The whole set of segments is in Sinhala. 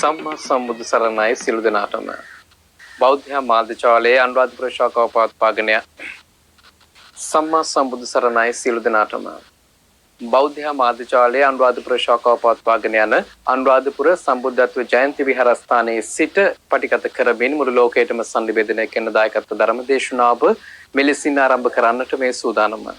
සම්මා සම්බුදු සරණයි සියලු දෙනාටම. බෞද්ධ මාධ්‍යාලයේ අනුරාධපුර ශාඛාව පවත්වාගෙන සම්මා සම්බුදු සරණයි සියලු දෙනාටම. බෞද්ධ මාධ්‍යාලයේ අනුරාධපුර ශාඛාව පවත්වාගෙන යන අනුරාධපුර සම්බුද්ධත්ව ජයන්ති විහාරස්ථානයේ සිට පටිගත කරමින් මුළු ලෝකයටම සංනිවේදනය කරන දායකත්ව ධර්ම දේශනාව මෙලෙසින් ආරම්භ කරන්නට මේ සූදානම.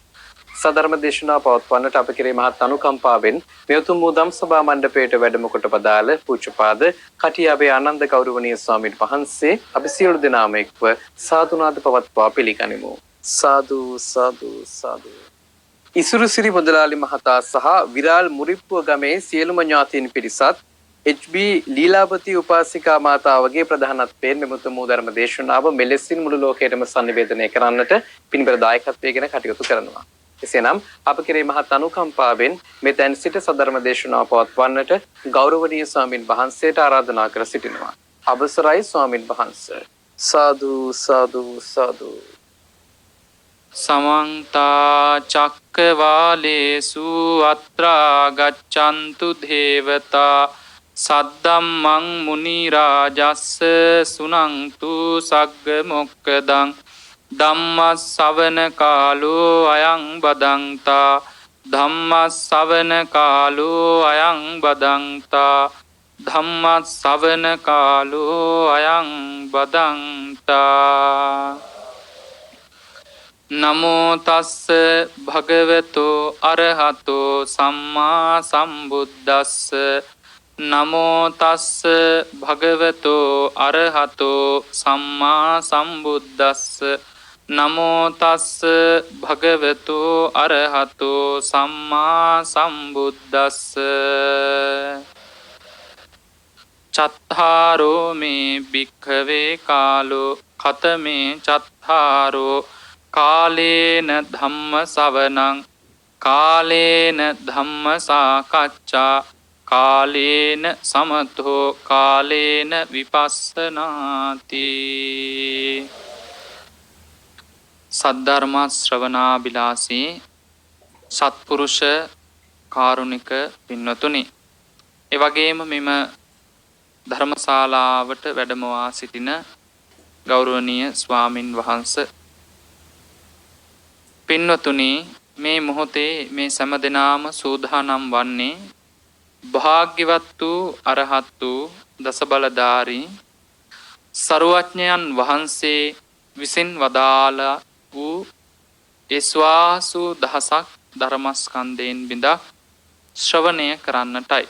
සදර්ම දේශනාව පවත්වන්නට අප කෙරේ මහත් අනුකම්පාවෙන් මේ උතුම් වූ ධම්සභා මණ්ඩපයට වැඩම කොට පදාළ පූජ්‍යපාද කටියාවේ ආනන්ද ගෞරවනීය ස්වාමීන් වහන්සේ අපි සියලු දෙනාම එක්ව සාදුනාද පවත්වා පිළිගනිමු. සාදු සාදු සාදු. ඉසුරු සිරි මුදලාලි මහතා සහ විරාල් මුරිප්පුව ගමේ සියලුම ඥාතීන් පිරිසත් HB ලීලාවතී උපාසිකා මාතාවගේ ප්‍රධානත්වයෙන් මෙම උතුම් වූ ධර්ම දේශනාව මෙලෙසින් මුළු ලෝකයටම සංනිවේදනය කරන්නට පින්බර දායකත්වයෙන් කටයුතු කරනවා. එසේනම් අප කෙරේ මහත් අනුකම්පාවෙන් මෙතෙන් සිට සදර්ම දේශනාව පවත්වන්නට ගෞරවනීය ස්වාමින් වහන්සේට ආරාධනා කර සිටිනවා. අවසරයි ස්වාමින් වහන්සේ. සාදු සාදු සාදු. समन्त चक्रवालेषु अत्रा गच्छन्तु देवता सद्धम्मं मुनिराजस्स सुनन्तु सग्ग मोक्खदं ධම්මස්සවන කාලෝ අයං බදන්තා ධම්මස්සවන කාලෝ අයං බදන්තා ධම්මස්සවන කාලෝ අයං බදන්තා. නමෝ තස්ස භගවතෝ අරහතෝ සම්මා සම්බුද්දස්ස නමෝ තස්ස භගවතෝ අරහතෝ සම්මා සම්බුද්දස්ස නමෝ තස්ස භගවතෝ අරහතෝ සම්මා සම්බුද්දස්ස. චත්තාරෝ මේ භික්ඛවේ කාලෝ ඛතමේ චත්තාරෝ කාලේන ධම්ම ශ්‍රවණං කාලේන ධම්ම සාකච්ඡා කාලේන සමතෝ කාලේන විපස්සනාති. සද්ධර්ම ශ්‍රවණාබිලාසී සත්පුරුෂ කාරුණික පින්වතුනි, ඒ වගේම මෙම ධර්මශාලාවට වැඩමවා සිටින ගෞරවනීය ස්වාමින් වහන්සේ පින්වතුනි, මේ මොහොතේ මේ සෑම දෙනාම සූදානම් වන්නේ භාග්‍යවත් වූ අරහත් වූ දසබලධාරී සර්වඥයන් වහන්සේ විසින් වදාළ වූ ස්වාසු දහසක් ධර්මස්කන්ධයෙන් බිඳක් ශ්‍රවණය කරන්නටයි.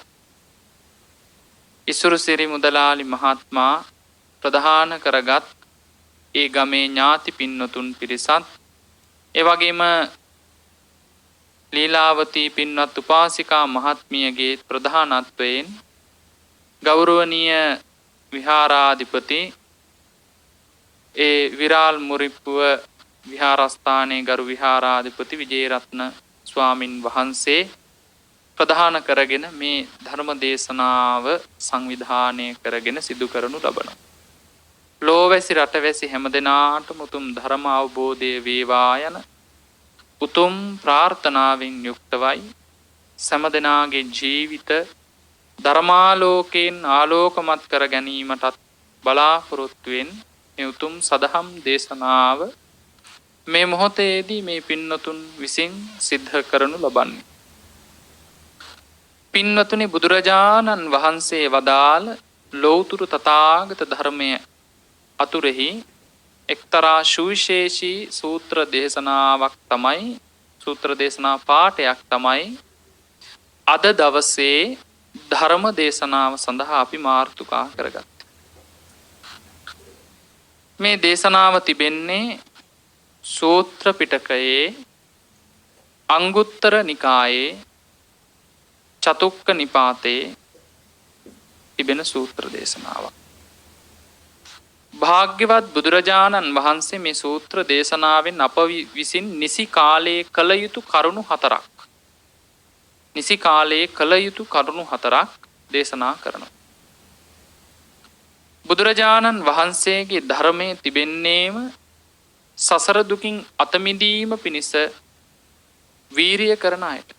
ඉසුරු සිරි මුදලාලි මහත්මයා ප්‍රධාන කරගත් ඒ ගමේ ඥාති පින්වතුන් පිරිසත්, ඒ වගේම ලීලාවතී පින්වත් උපාසිකා මහත්මියගේ ප්‍රධානත්වයෙන් ගෞරවනීය විහාරාධිපති ඒ විරාල් මුරිප්පුව විහාරස්ථානයේ ගරු විහාරාධිපති විජේරත්න ස්වාමින් වහන්සේ ප්‍රධාන කරගෙන මේ ධර්ම දේශනාව සංවිධානය කරගෙන සිදු කරනු ලබනවා. ලෝවැසි රටවැසි හැමදෙනාටම උතුම් ධර්ම අවබෝධය වේවා යන උතුම් ප්‍රාර්ථනාවෙන් යුක්තවයි සෑම දෙනාගේ ජීවිත ධර්මාලෝකයෙන් ආලෝකමත් කර ගැනීමටත් බලාපොරොත්තුවෙන් මේ උතුම් සදහම් දේශනාව මේ මොහොතේදී මේ පින්වතුන් විසින් සිද්ධ කරනු ලබන්නේ. පින්වතුනි, බුදුරජාණන් වහන්සේ වදාළ ලෞතුරු තථාගත ධර්මය අතුරෙහි එක්තරා සුවිශේෂී සූත්‍ර දේශනාවක් තමයි, සූත්‍ර දේශනා පාඨයක් තමයි අද දවසේ ධර්ම දේශනාව සඳහා අපි මාතෘකා කරගත්තේ. මේ දේශනාව තිබෙන්නේ සූත්‍ර පිටකයේ අංගුත්තර නිකායේ චතුක්ක නිපාතේ තිබෙන සූත්‍ර දේශනාවක්. භාග්‍යවත් බුදුරජාණන් වහන්සේ මේ සූත්‍ර දේශනාවෙන් අප විසින් නිසි කාලයේ කළ යුතු කරුණු හතරක්, නිසි කාලයේ කළ යුතු කරුණු හතරක් දේශනා කරනවා. බුදුරජාණන් වහන්සේගේ ධර්මයේ තිබෙන්නේම සසර දුකින් අත මිදීම පිණිස වීරිය කරන අයට.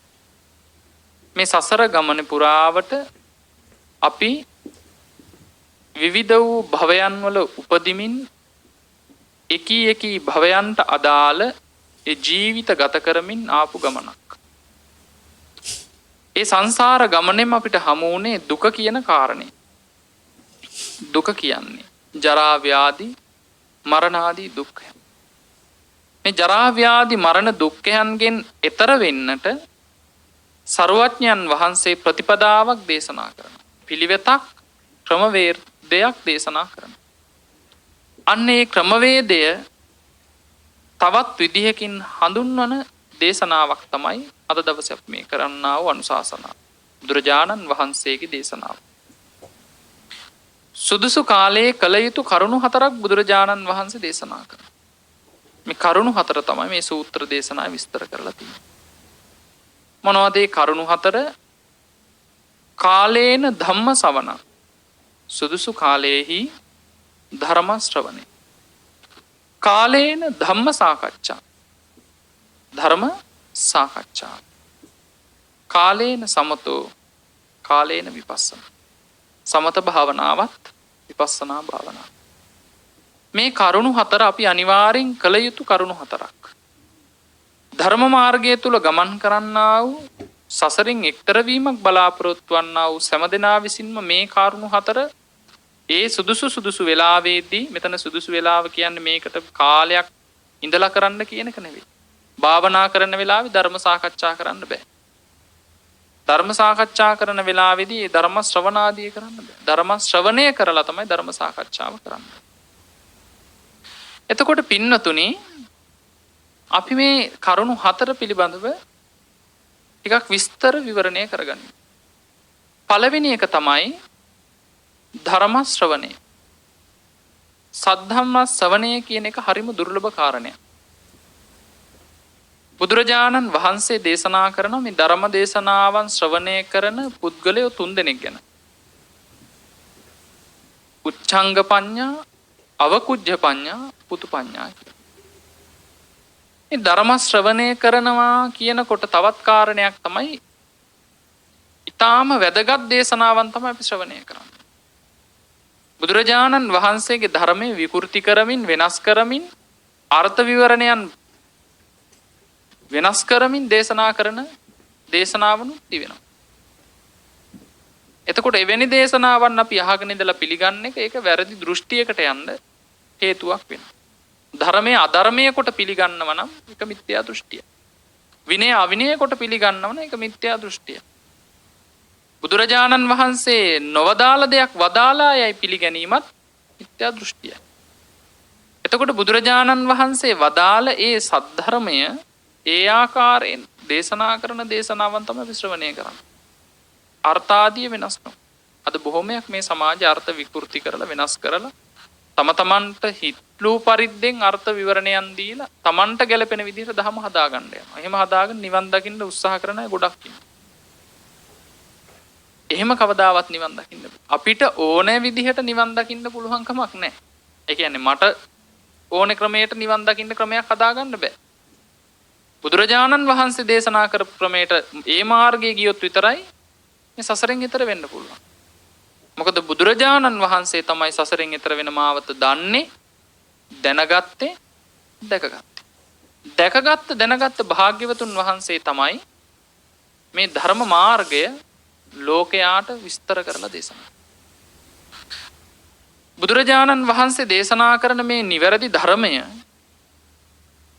මේ සසර ගමන පුරාවට අපි විවිධ වූ භවයන් වල උපදිමින් එකී භවයන්ට අදාළ ඒ ජීවිත ගත කරමින් ආපු ගමනක්. ඒ සංසාර ගමනෙම අපිට හමු වුණේ දුක කියන කාරණේ. දුක කියන්නේ ජරා ව්‍යාධි මරණ ආදී දුක්ඛය. මේ ජරා ව්‍යාධි මරණ දුක්ඛයන්ගෙන් එතර වෙන්නට සර්වඥයන් වහන්සේ ප්‍රතිපදාවක් දේශනා කරනවා. පිළිවෙතක් ක්‍රමවේදයක් දේශනා කරනවා. අන්න ඒ ක්‍රමවේදය තවත් විදිහකින් හඳුන්වන දේශනාවක් තමයි අද දවසේ අපි මේ කරන්නා වූ අනුශාසනාව. බුදුරජාණන් වහන්සේගේ දේශනාව. සුදුසු කාලයේ කළ යුතු කරුණු 4ක් බුදුරජාණන් වහන්සේ දේශනා කරනවා. මේ කරුණු 4 තමයි මේ සූත්‍ර දේශනාවේ විස්තර කරලා තියෙන්නේ. මොනවද ඒ කරුණු 4? කාලේන ධම්ම ශ්‍රවණ. සුදුසු කාලයේහි ධර්ම ශ්‍රවණය. කාලේන ධම්ම සාකච්ඡා. ධර්ම සාකච්ඡා. කාලේන සමතෝ කාලේන විපස්සනා. සමත භාවනාවත් විපස්සනා භාවනාව. මේ කරුණු 4 අපි අනිවාර්යෙන් කළ යුතු කරුණු 4ක්. ධර්ම මාර්ගය තුල ගමන් කරන්නා වූ සසරින් එක්තර වීමක් බලාපොරොත්තු වන්නා වූ සෑම දෙනා විසින්ම මේ කරුණු 4 ඒ සුදුසු වෙලාවේදී, මෙතන සුදුසු වෙලාව කියන්නේ මේකට කාලයක් ඉඳලා කරන්න කියන එක නෙවෙයි. භාවනා කරන වෙලාවේ ධර්ම සාකච්ඡා කරන්න බෑ. ධර්ම සාකච්ඡා කරන වෙලාවේදී ඒ ධර්ම ශ්‍රවණාදී කරන්න බෑ. ධර්ම ශ්‍රවණය කරලා තමයි ධර්ම සාකච්ඡාව කරන්නේ. එතකොට පින්නතුනි, අපි මේ කරුණු 4 පිළිබඳව ටිකක් විස්තර විවරණය කරගනිමු. පළවෙනි එක තමයි ධර්ම ශ්‍රවණය. සද්ධම්ම ශ්‍රවණය කියන එක හරිම දුර්ලභ කාරණයක්. බුදුරජාණන් වහන්සේ දේශනා කරන මේ ධර්ම දේශනාවන් ශ්‍රවණය කරන පුද්ගලයෝ 3 දෙනෙක් ගැන. උච්ඡංග පඤ්ඤා, අවකුජ්ජ පඤ්ඤා, පුතු පඤ්ඤා. මේ ධර්ම ශ්‍රවණය කරනවා කියනකොට තවත් කාරණයක් තමයි ඊටාම වැදගත් දේශනාවන් තමයි අපි ශ්‍රවණය කරන්නේ. බුදුරජාණන් වහන්සේගේ ධර්මයේ විකෘති කරමින්, වෙනස් කරමින්, අර්ථ විවරණයන් වෙනස් කරමින් දේශනා කරන දේශනාවනුත් තිබෙනවා. එතකොට එවැනි දේශනාවන් අපි අහගෙන ඉඳලා පිළිගන්න එක ඒක වැරදි දෘෂ්ටියකට යන්න හේතුවක් වෙනවා. ධර්මයේ අධර්මයේ කොට පිළිගන්නව නම් ඒක මිත්‍යා දෘෂ්ටිය. විනය අවිනය කොට පිළිගන්නව නම් ඒක මිත්‍යා දෘෂ්ටිය. බුදුරජාණන් වහන්සේ නොවදාළ දෙයක් වදාලා යයි පිළිගැනීමත් මිත්‍යා දෘෂ්ටියයි. එතකොට බුදුරජාණන් වහන්සේ වදාළ ඒ සද්ධර්මය ඒ ආකාරයෙන් දේශනා කරන දේශනාවන් තමයි ශ්‍රවණය කරන්නේ. අර්ථාදිය වෙනස් නො. අද බොහොමයක් මේ සමාජ අර්ථ විකෘති කරලා වෙනස් කරලා තම තමන්ට හිත්ලූ පරිද්දෙන් අර්ථ විවරණයන් දීලා තමන්ට ගැලපෙන විදිහට ධර්ම හදාගන්න යනවා. එහෙම හදාගෙන නිවන් දකින්න උත්සාහ කරන අය ගොඩක් ඉන්නවා. එහෙම කවදාවත් නිවන් දකින්න අපිට ඕනෑ විදිහට නිවන් දකින්න පුළුවන් කමක් නැහැ. ඒ කියන්නේ මට ඕනේ ක්‍රමයට නිවන් දකින්න ක්‍රමයක් හදාගන්න බෑ. බුදුරජාණන් වහන්සේ දේශනා කරපු ක්‍රමයට ඒ මාර්ගයේ ගියොත් විතරයි මේ සසරෙන් ඈතර වෙන්න පුළුවන්. මොකද බුදුරජාණන් වහන්සේ තමයි සසරෙන් ඈතර වෙන මාවත දන්නේ, දැනගත්තේ, දැනගත්ත භාග්‍යවතුන් වහන්සේ තමයි මේ ධර්ම මාර්ගය ලෝකයාට විස්තර කරලා දේශනා. බුදුරජාණන් වහන්සේ දේශනා කරන මේ නිවැරදි ධර්මය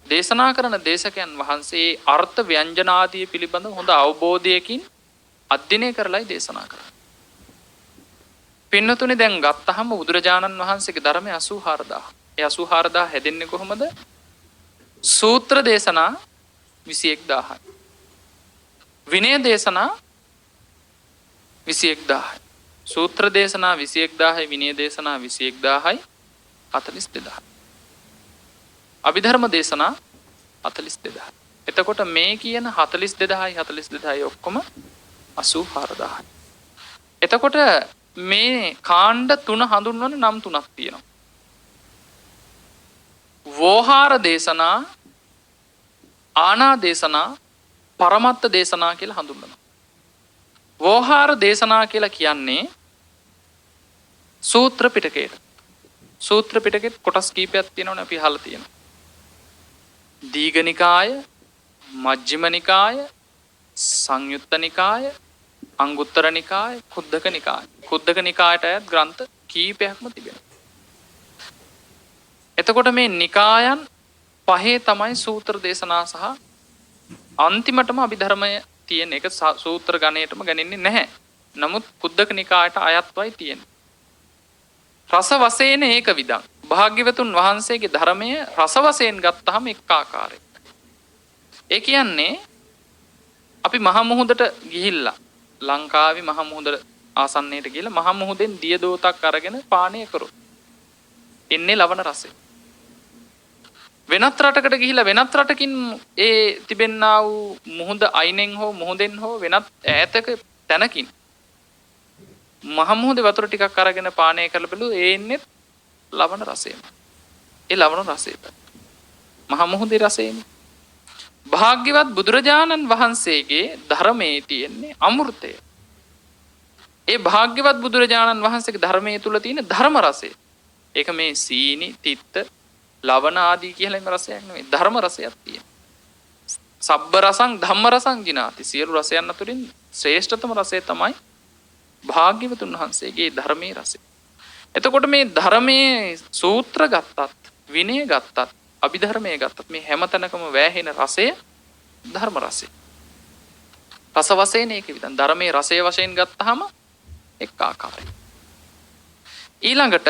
දේශනා කරන දේශකයන් වහන්සේ අර්ථ ව්‍යංජනාදී පිළිබඳ හොඳ අවබෝධයකින් අධ්‍යයනය කරලායි දේශනා කරන්නේ. පින්නතුනේ දැන් ගත්තහම බුදුරජාණන් වහන්සේගේ ධර්මය 84000. ඒ 84000 හැදෙන්නේ කොහොමද? සූත්‍ර දේශනා 21000යි. විනය දේශනා 21000යි. සූත්‍ර දේශනා 21000යි, විනය දේශනා 21000යි, 42000යි. අභිධර්ම දේශනා 42000යි. එතකොට මේ කියන 42000යි ඔක්කොම 84000යි. එතකොට මේ කාණ්ඩ 3 හඳුන්වන නම් 3ක් තියෙනවා. වෝහාර දේශනා, ආනා දේශනා, පරමත්ත දේශනා කියලා හඳුන්වනවා. වෝහාර දේශනා කියලා කියන්නේ සූත්‍ර පිටකයට. සූත්‍ර පිටකෙත් කොටස් කීපයක් තියෙනවනේ අපි අහලා තියෙනවා. දීඝනිකාය, මජ්ක්‍ධිම නිකාය, සංයුත්ත නිකාය, අංගුත්තර නිකාය, කුද්දක නිකාය. කුද්දක නිකායට අයත් ග්‍රන්ථ කීපයක්ම තිබෙනවා. එතකොට මේ නිකායන් පහේ තමයි සූත්‍ර දේශනා සහ අන්තිමටම අභිධර්මය තියෙන එක සූත්‍ර ගණයටම ගණන්නේ නැහැ. නමුත් කුද්දක නිකායට අයත්වයි තියෙන්නේ. රස වශයෙන් ඒක විදං. භාග්‍යවතුන් වහන්සේගේ ධර්මය රස වශයෙන් ගත්තහම එක් ආකාරයකට. ඒ කියන්නේ අපි මහ මුහුදට ගිහිල්ලා ලංකාවේ මහ මුහුද ආසන්නයට ගිහිල්ලා මහ මුහුදෙන් දිය දෝතක් අරගෙන පානය කරොත් එන්නේ ලවණ රසය. වෙනත් රටකට ගිහිල්ලා වෙනත් රටකින් ඒ තිබෙන්නා වූ මුහුද අයිනෙන් හෝ මුහුදෙන් හෝ වෙනත් ඈතක තැනකින් මහ මුහුදේ වතුර ටිකක් අරගෙන පානය කරලා බලුවොත් ඒ ඉන්නේ ලවණ රසයම. ඒ ලවණ රසයට මහ මුහුදේ රසයනේ. භාග්‍යවත් බුදුරජාණන් වහන්සේගේ ධර්මයේ තියෙන්නේ අමෘතය. ඒ භාග්‍යවත් බුදුරජාණන් වහන්සේගේ ධර්මයේ තුල තියෙන ධර්ම රසය. ඒක මේ සීනි, තිත්ත, ලවණ ආදී කියලා එම රසයක් නෙමෙයි. ධර්ම රසයක් තියෙනවා. සබ්බ රසං ධම්ම රසං ජිනාති. සියලු රසයන් අතරින් ශ්‍රේෂ්ඨතම රසය තමයි භාග්‍යවතුන් වහන්සේගේ ධර්මයේ රසය. එතකොට මේ ධර්මයේ සූත්‍ර ගත්තත්, විනය ගත්තත්, අභිධර්මයේ ගත්තත් මේ හැමතැනකම වැහෙන රසය ධර්ම රසය. රස වශයෙන් ඒක විතර ධර්මයේ රසය වශයෙන් ගත්තාම එක් ආකාරයි. ඊළඟට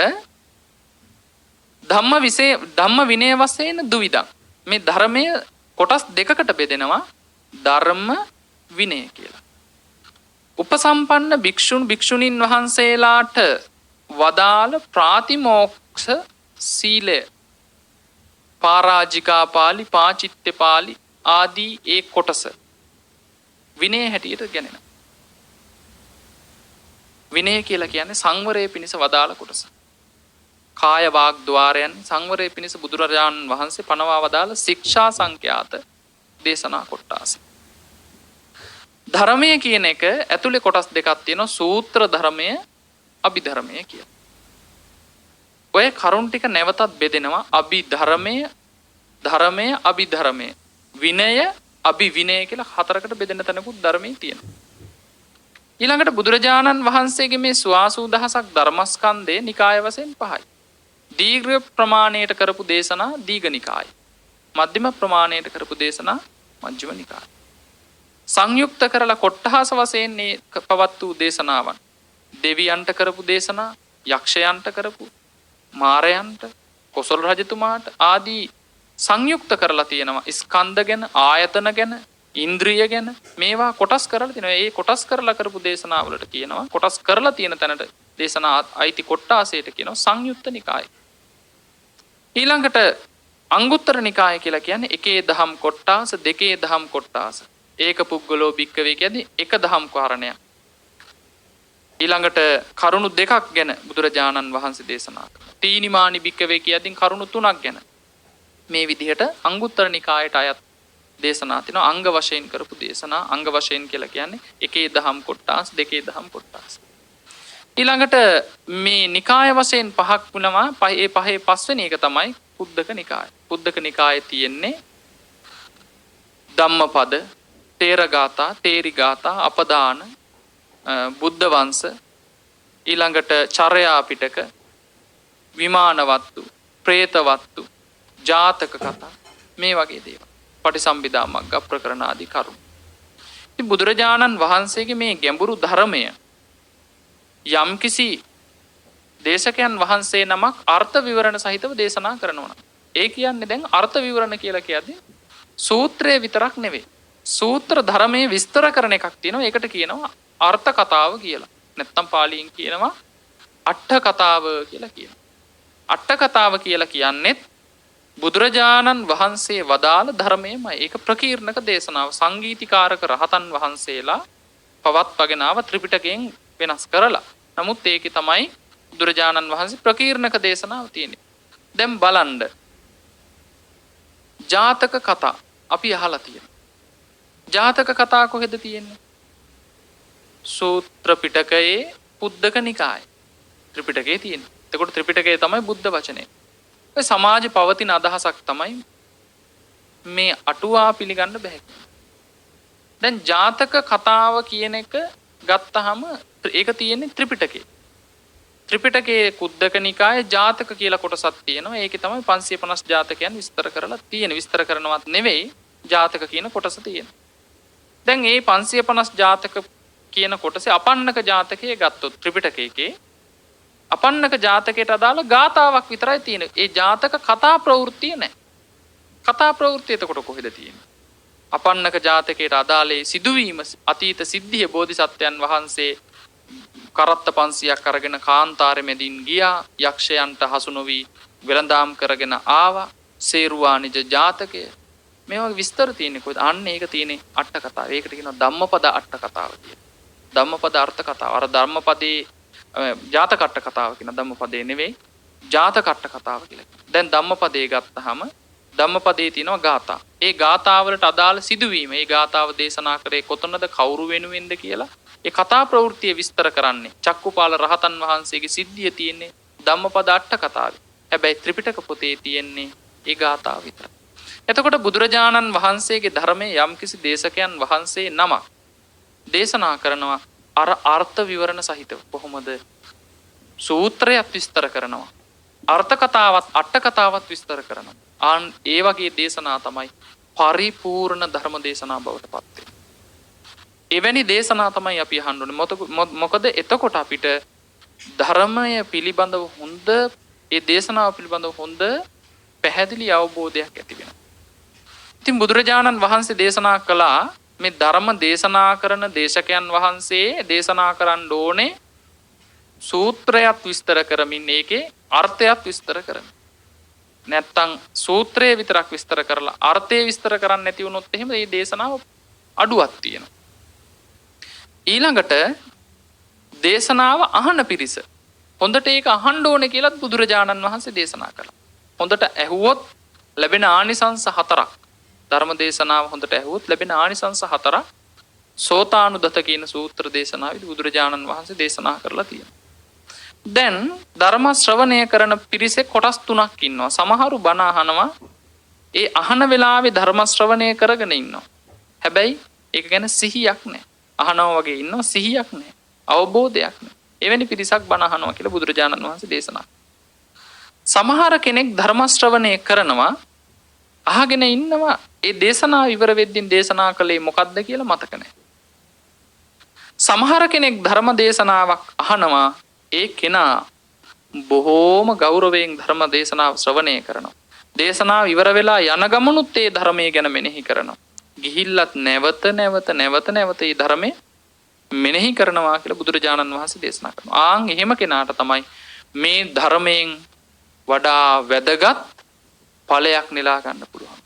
ධම්ම විනය වශයෙන් දුවිදං. මේ ධර්මය කොටස් දෙකකට බෙදෙනවා ධර්ම විනය කියලා. උපසම්පන්න භික්ෂුණීන් වහන්සේලාට වදාළ ප්‍රාතිමෝක්ෂ සීලය, පරාජිකා පාළි, පාචිත්‍ය පාළි ආදී ඒ කොටස විනය හැටියට ගණනනවා. විනය කියලා කියන්නේ සංවරයේ පිණිස වදාළ කොටස. කාය වාග් ద్వාරයන් සංවරයේ පිණිස බුදුරජාණන් වහන්සේ පනවා වදාළ ශික්ෂා සංඛ්‍යාත දේශනා කොටස. ධර්මය කියන එක ඇතුලේ කොටස් දෙකක් තියෙනවා. සූත්‍ර ධර්මය, අභිධර්මය කියලා. ඔය කරුණ ටික නැවතත් බෙදෙනවා. අභිධර්මය, ධර්මය, අභිධර්මය, විනය, අභිවිනය කියලා හතරකට බෙදෙන තැනකුත් ධර්මයේ තියෙනවා. ඊළඟට බුදුරජාණන් වහන්සේගේ මේ ස්වාසූ දහසක් ධර්මස්කන්ධේ නිකාය වශයෙන් පහයි. දීර්ඝ ප්‍රමාණයට කරපු දේශනා දීඝ නිකාය. මධ්‍යම ප්‍රමාණයට කරපු දේශනා මජ්ක්‍ධිම නිකාය. සංයුක්ත කරලා කොට්ටහස වශයෙන් මේ පවත් වූ දේශනාවන් දෙවියන්ට කරපු දේශනා, යක්ෂයන්ට කරපු, මාරයන්ට, කොසල් රජතුමාට ආදී සංයුක්ත කරලා තියෙනවා. ස්කන්ධ ගැන, ආයතන ගැන, ඉන්ද්‍රිය ගැන මේවා කොටස් කරලා තියෙනවා. ඒ කොටස් කරලා කරපු දේශනාවලට කියනවා, කොටස් කරලා තියෙන තැනට දේශනා අයිති කොට්ටාසයට කියනවා සංයුක්ත නිකාය. ඊළඟට අංගුත්තර නිකාය කියලා කියන්නේ එකේ දහම් කොට්ටාස, දෙකේ දහම් කොට්ටාස. ඒක පුද්ගලෝ භික්කවේ කියන්නේ එක දහම් කාරණයක්. ඊළඟට කරුණු දෙකක් ගැන බුදුරජාණන් වහන්සේ දේශනා කළා. තීනිමානි භික්කවේ කියද්දී කරුණු තුනක් ගැන මේ විදිහට අංගුත්තර නිකායට අයත් දේශනා තිනවා. අංග වශයෙන් කරපු දේශනා. අංග වශයෙන් කියලා කියන්නේ එකේ දහම් කොට්ටාස්, දෙකේ දහම් කොට්ටාස්. ඊළඟට මේ නිකාය වශයෙන් පහක් වුණා. ඒ පහේ පස්වෙනි එක තමයි කුද්දක නිකාය. කුද්දක නිකායේ තියෙන්නේ ධම්මපද, තේරගාථා, තේරිගාථා, අපදාන, බුද්ධ වංශ, ඊළඟට චර්යා පිටක, විමානවත්තු, ප්‍රේතවත්තු, ජාතක කතා මේ වගේ දේවල්. පටිසම්භිදා මග්ග ප්‍රකරණ ආදී කරුණු. ඉතින් බුදුරජාණන් වහන්සේගේ මේ ගැඹුරු ධර්මය යම්කිසි දේශකයන් වහන්සේ නමක් අර්ථ විවරණ සහිතව දේශනා කරනවා. ඒ කියන්නේ දැන් අර්ථ විවරණ කියලා කියද්දී සූත්‍රය විතරක් නෙවෙයි. සූත්‍ර ධර්මයේ විස්තර කරන එකක් තියෙනවා. ඒකට කියනවා අර්ථ කතාව කියලා. නැත්තම් පාලියෙන් කියනවා අට්ඨ කතාව කියලා කියනවා. අට්ඨ කතාව කියලා කියන්නේත් බුදුරජාණන් වහන්සේ වදාළ ධර්මයමයි. ඒක ප්‍රකීර්ණක දේශනාව. සංගීතිකාරක රහතන් වහන්සේලා පවත්වාගෙන ආව ත්‍රිපිටකයෙන් වෙනස් කරලා. නමුත් ඒකේ තමයි බුදුරජාණන් වහන්සේ ප්‍රකීර්ණක දේශනාව තියෙන්නේ. දැන් බලන්න. ජාතක කතා අපි අහලා තියෙනවා. ජාතක කතා කොහෙද තියෙන්නේ? සූත්‍ර පිටකයේ කුද්දක නිකාය. ත්‍රිපිටකයේ තියෙන්නේ. එතකොට ත්‍රිපිටකය තමයි බුද්ධ වචනේ. ඔය සමාජ පවතින අදහසක් තමයි මේ අටුවා පිළිගන්න බෑ. දැන් ජාතක කතාව කියන එක ගත්තහම ඒක තියෙන්නේ ත්‍රිපිටකේ. ත්‍රිපිටකයේ කුද්දක නිකායේ ජාතක කියලා කොටසක් තියෙනවා. ඒකේ තමයි 550 ජාතකයන් විස්තර කරලා තියෙන. විස්තර කරනවත් නෙවෙයි ජාතක කියන කොටස තියෙන. දැන් මේ 550 ජාතක කියන කොටසේ අපන්නක ජාතකයේ ගත්තොත් ත්‍රිපිටකයේ අපන්නක ජාතකයට අදාළ ගාතාවක් විතරයි තියෙන්නේ. ඒ ජාතක කතා ප්‍රවෘත්තිය නැහැ. කතා ප්‍රවෘත්තිය එතකොට කොහෙද තියෙන්නේ? අපන්නක ජාතකයට අදාළේ සිදුවීම අතීත සිද්ධිය බෝධිසත්වයන් වහන්සේ කරත්ත 500ක් අරගෙන කාන්තාරෙ මැදින් ගියා. යක්ෂයන්ට හසු නොවි වෙළඳාම් කරගෙන ආවා. සේරුවානිජ ජාතකය. මේවා විස්තර තියෙන්නේ කොහෙද? අන්න ඒක තියෙන්නේ අට කතාව. ඒකට කියනවා ධම්මපද අට කතාව කියලා. ධම්මපද අර්ථ කතාව. අර ධම්මපදේ ජාතකට්ට කතාව කියන ධම්මපදේ නෙවෙයි ජාතකට්ට කතාව කියලා. දැන් ධම්මපදේ ගත්තාම ධම්මපදේ තියෙනවා ගාථා. ඒ ගාථාවලට අදාළ සිදුවීම, ඒ ගාථාව දේශනා කරේ කොතනද, කවුරු වෙනුවෙන්ද කියලා ඒ කතා ප්‍රවෘත්තිය විස්තර කරන්නේ. චක්කුපාල රහතන් වහන්සේගේ සිද්ධිය තියෙන්නේ ධම්මපද අට කතාවේ. හැබැයි ත්‍රිපිටක පොතේ තියෙන්නේ ඒ ගාථාව විතරයි. එතකොට බුදුරජාණන් වහන්සේගේ ධර්මයේ යම්කිසි දේශකයන් වහන්සේ නමක් දේශනා කරනවා අර අර්ථ විවරණ සහිතව. කොහොමද? සූත්‍රයක් විස්තර කරනවා. අර්ථ කතාවත් අට කතාවත් විස්තර කරනවා. ඒ වගේ දේශනා තමයි පරිපූර්ණ ධර්ම දේශනා බවට පත් වෙන්නේ. එවැනි දේශනා තමයි අපි අහන්න ඕනේ. මොකද එතකොට අපිට ධර්මය පිළිබඳව හොඳ ඒ දේශනාව පිළිබඳව හොඳ පැහැදිලි අවබෝධයක් ඇති වෙනවා. ඉතින් බුදුරජාණන් වහන්සේ දේශනා කළා මේ ධර්ම දේශනා කරන දේශකයන් වහන්සේ දේශනා කරන්න ඕනේ සූත්‍රයක් විස්තර කරමින් ඒකේ අර්ථයක් විස්තර කරමින්. නැත්තම් සූත්‍රය විතරක් විස්තර කරලා අර්ථය විස්තර කරන්නේ නැති වුණොත් එහෙම මේ දේශනාව අඩුවක් තියෙනවා. ඊළඟට දේශනාව අහන පිරිස හොඳට ඒක අහන්න ඕනේ කියලා බුදුරජාණන් වහන්සේ දේශනා කළා. හොඳට ඇහුවොත් ලැබෙන ආනිසංස 4ක්. ධර්ම දේශනාව හොඳට ඇහුවොත් ලැබෙන ආනිසංස 4ක් සෝතානුදත කියන සූත්‍ර දේශනාවේදී බුදුරජාණන් වහන්සේ දේශනා කරලා තියෙනවා. දැන් ධර්ම ශ්‍රවණය කරන පිරිසේ කොටස් 3ක් ඉන්නවා. සමහරු බණ අහනවා. ඒ අහන වෙලාවේ ධර්ම ශ්‍රවණය කරගෙන ඉන්නවා. හැබැයි ඒක ගැන සිහියක් නැහැ. අහනවා වගේ ඉන්නවා, සිහියක් නැහැ. අවබෝධයක් නැහැ. එවැනි පිරිසක් බණ අහනවා කියලා බුදුරජාණන් වහන්සේ දේශනා. සමහර කෙනෙක් ධර්ම ශ්‍රවණය කරනවා, අහගෙන ඉන්නවා. ඒ දේශනාව ඉවර වෙද්දී දේශනා කළේ මොකක්ද කියලා මතක නැහැ. සමහර කෙනෙක් ධර්ම දේශනාවක් අහනවා. ඒ කෙනා බොහෝම ගෞරවයෙන් ධර්ම දේශනාව ශ්‍රවණය කරනවා. දේශනාව ඉවර වෙලා යන ගමනුත් ඒ ධර්මයේ ගැන මෙනෙහි කරනවා. ගිහිල්ලත් නැවත ඒ ධර්මයේ මෙනෙහි කරනවා කියලා බුදුරජාණන් වහන්සේ දේශනා කරනවා. ආන් එහෙම කෙනාට තමයි මේ ධර්මයෙන් වඩා වැදගත් ඵලයක් නෙලා ගන්න පුළුවන්.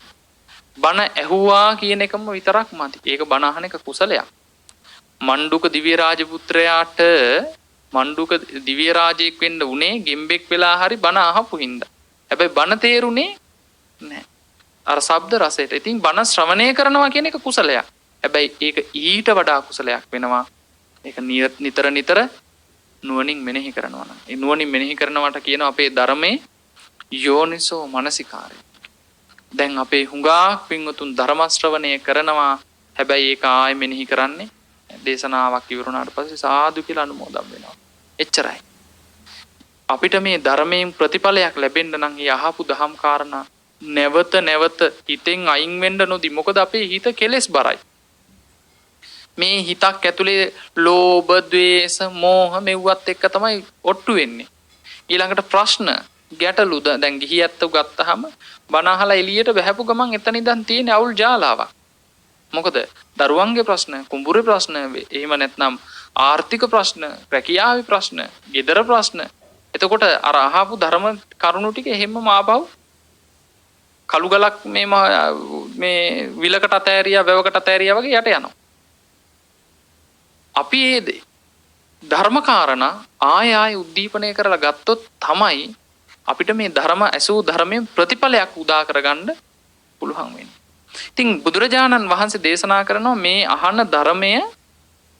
බණ ඇහුවා කියන එකම විතරක් මදි. ඒක බණ අහන එක කුසලයක්. මණ්ඩුක දිව්‍ය රාජ පුත්‍රයාට මණ්ඩුක දිව්‍ය රාජයෙක් වෙන්න උනේ ගෙම්බෙක් වෙලා හරි බණ අහපු හින්දා. හැබැයි බණ තේරුනේ නැහැ. අර ශබ්ද රසයට. ඉතින් බණ ශ්‍රවණය කරනවා කියන එක කුසලයක්. හැබැයි ඒක ඊට වඩා කුසලයක් වෙනවා. ඒක නිතර නුවණින් මෙනෙහි කරනවා නම්. ඒ නුවණින් මෙනෙහි කරනවට කියන අපේ ධර්මයේ යෝනිසෝ මනසිකාරය. දැන් අපේ හුඟා පින්වතුන් ධර්ම ශ්‍රවණය කරනවා. හැබැයි ඒක ආයෙ මෙනෙහි කරන්නේ දේශනාවක් ඉවරුණාට පස්සේ සාදු කියලා අනුමෝදන් වෙනවා. එච්චරයි. අපිට මේ ධර්මයෙන් ප්‍රතිඵලයක් ලැබෙන්න නම් ඒ අහපු දහම් කාරණා නැවත හිතෙන් අයින් වෙන්න නොදී. මොකද අපේ හිත කෙලෙස් බරයි. මේ හිතක් ඇතුලේ ලෝභ, ද්වේෂ, මෝහ මෙව්වත් එක්ක තමයි ඔට්ටු වෙන්නේ. ඊළඟට ප්‍රශ්න, ගැටලු දැන් ගිහියත්තු ගත්තාම බණ අහලා එළියට බහැපු ගමන් එතන ඉඳන් තියෙන අවුල් ජාලාවක්. මොකද දරුවන්ගේ ප්‍රශ්න, කුඹුරේ ප්‍රශ්න, එහෙම නැත්නම් ආර්ථික ප්‍රශ්න, රැකියාවේ ප්‍රශ්න, ගෙදර ප්‍රශ්න. එතකොට අර අහපු ධර්ම කරුණු ටික එහෙමම ආපහු කළු ගලක් මේ විලකට අතෑරියා, වැවකට අතෑරියා වගේ යට යනවා. අපි මේ ධර්මකාරණා ආය උද්දීපනය කරලා ගත්තොත් තමයි අපිට මේ ධර්ම ඇසූ ධර්මයෙන් ප්‍රතිඵලයක් උදා කරගන්න පුළුවන් වෙන්නේ. ඉතින් බුදුරජාණන් වහන්සේ දේශනා කරනවා මේ අහන ධර්මය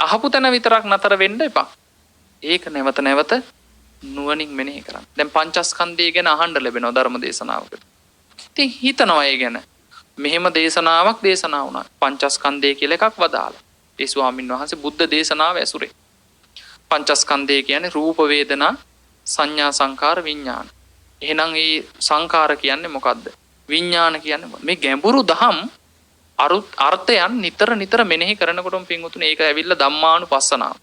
අහපු තැන විතරක් නතර වෙන්න එපා. ඒක නැවත නුවණින් මෙනෙහි කරන්න. දැන් පංචස්කන්ධය ගැන අහන්න ලැබෙනවා ධර්ම දේශනාවකට. ඉතින් හිතනවා ඒ ගැන. මෙහෙම දේශනාවක් දේශනා වුණා. පංචස්කන්ධය කියලා එකක් වදාලා. ඒ ස්වාමින් වහන්සේ බුද්ධ දේශනාව ඇසුරේ. පංචස්කන්ධය කියන්නේ රූප වේදනා සංඥා සංකාර විඥාන. එහෙනම් මේ සංකාර කියන්නේ මොකද්ද? විඥාන කියන්නේ මේ ගැඹුරු දහම් අර්ථයන් නිතර මෙනෙහි කරනකොටම පින්වතුනි ඒක ඇවිල්ලා ධම්මානුපස්සනාව.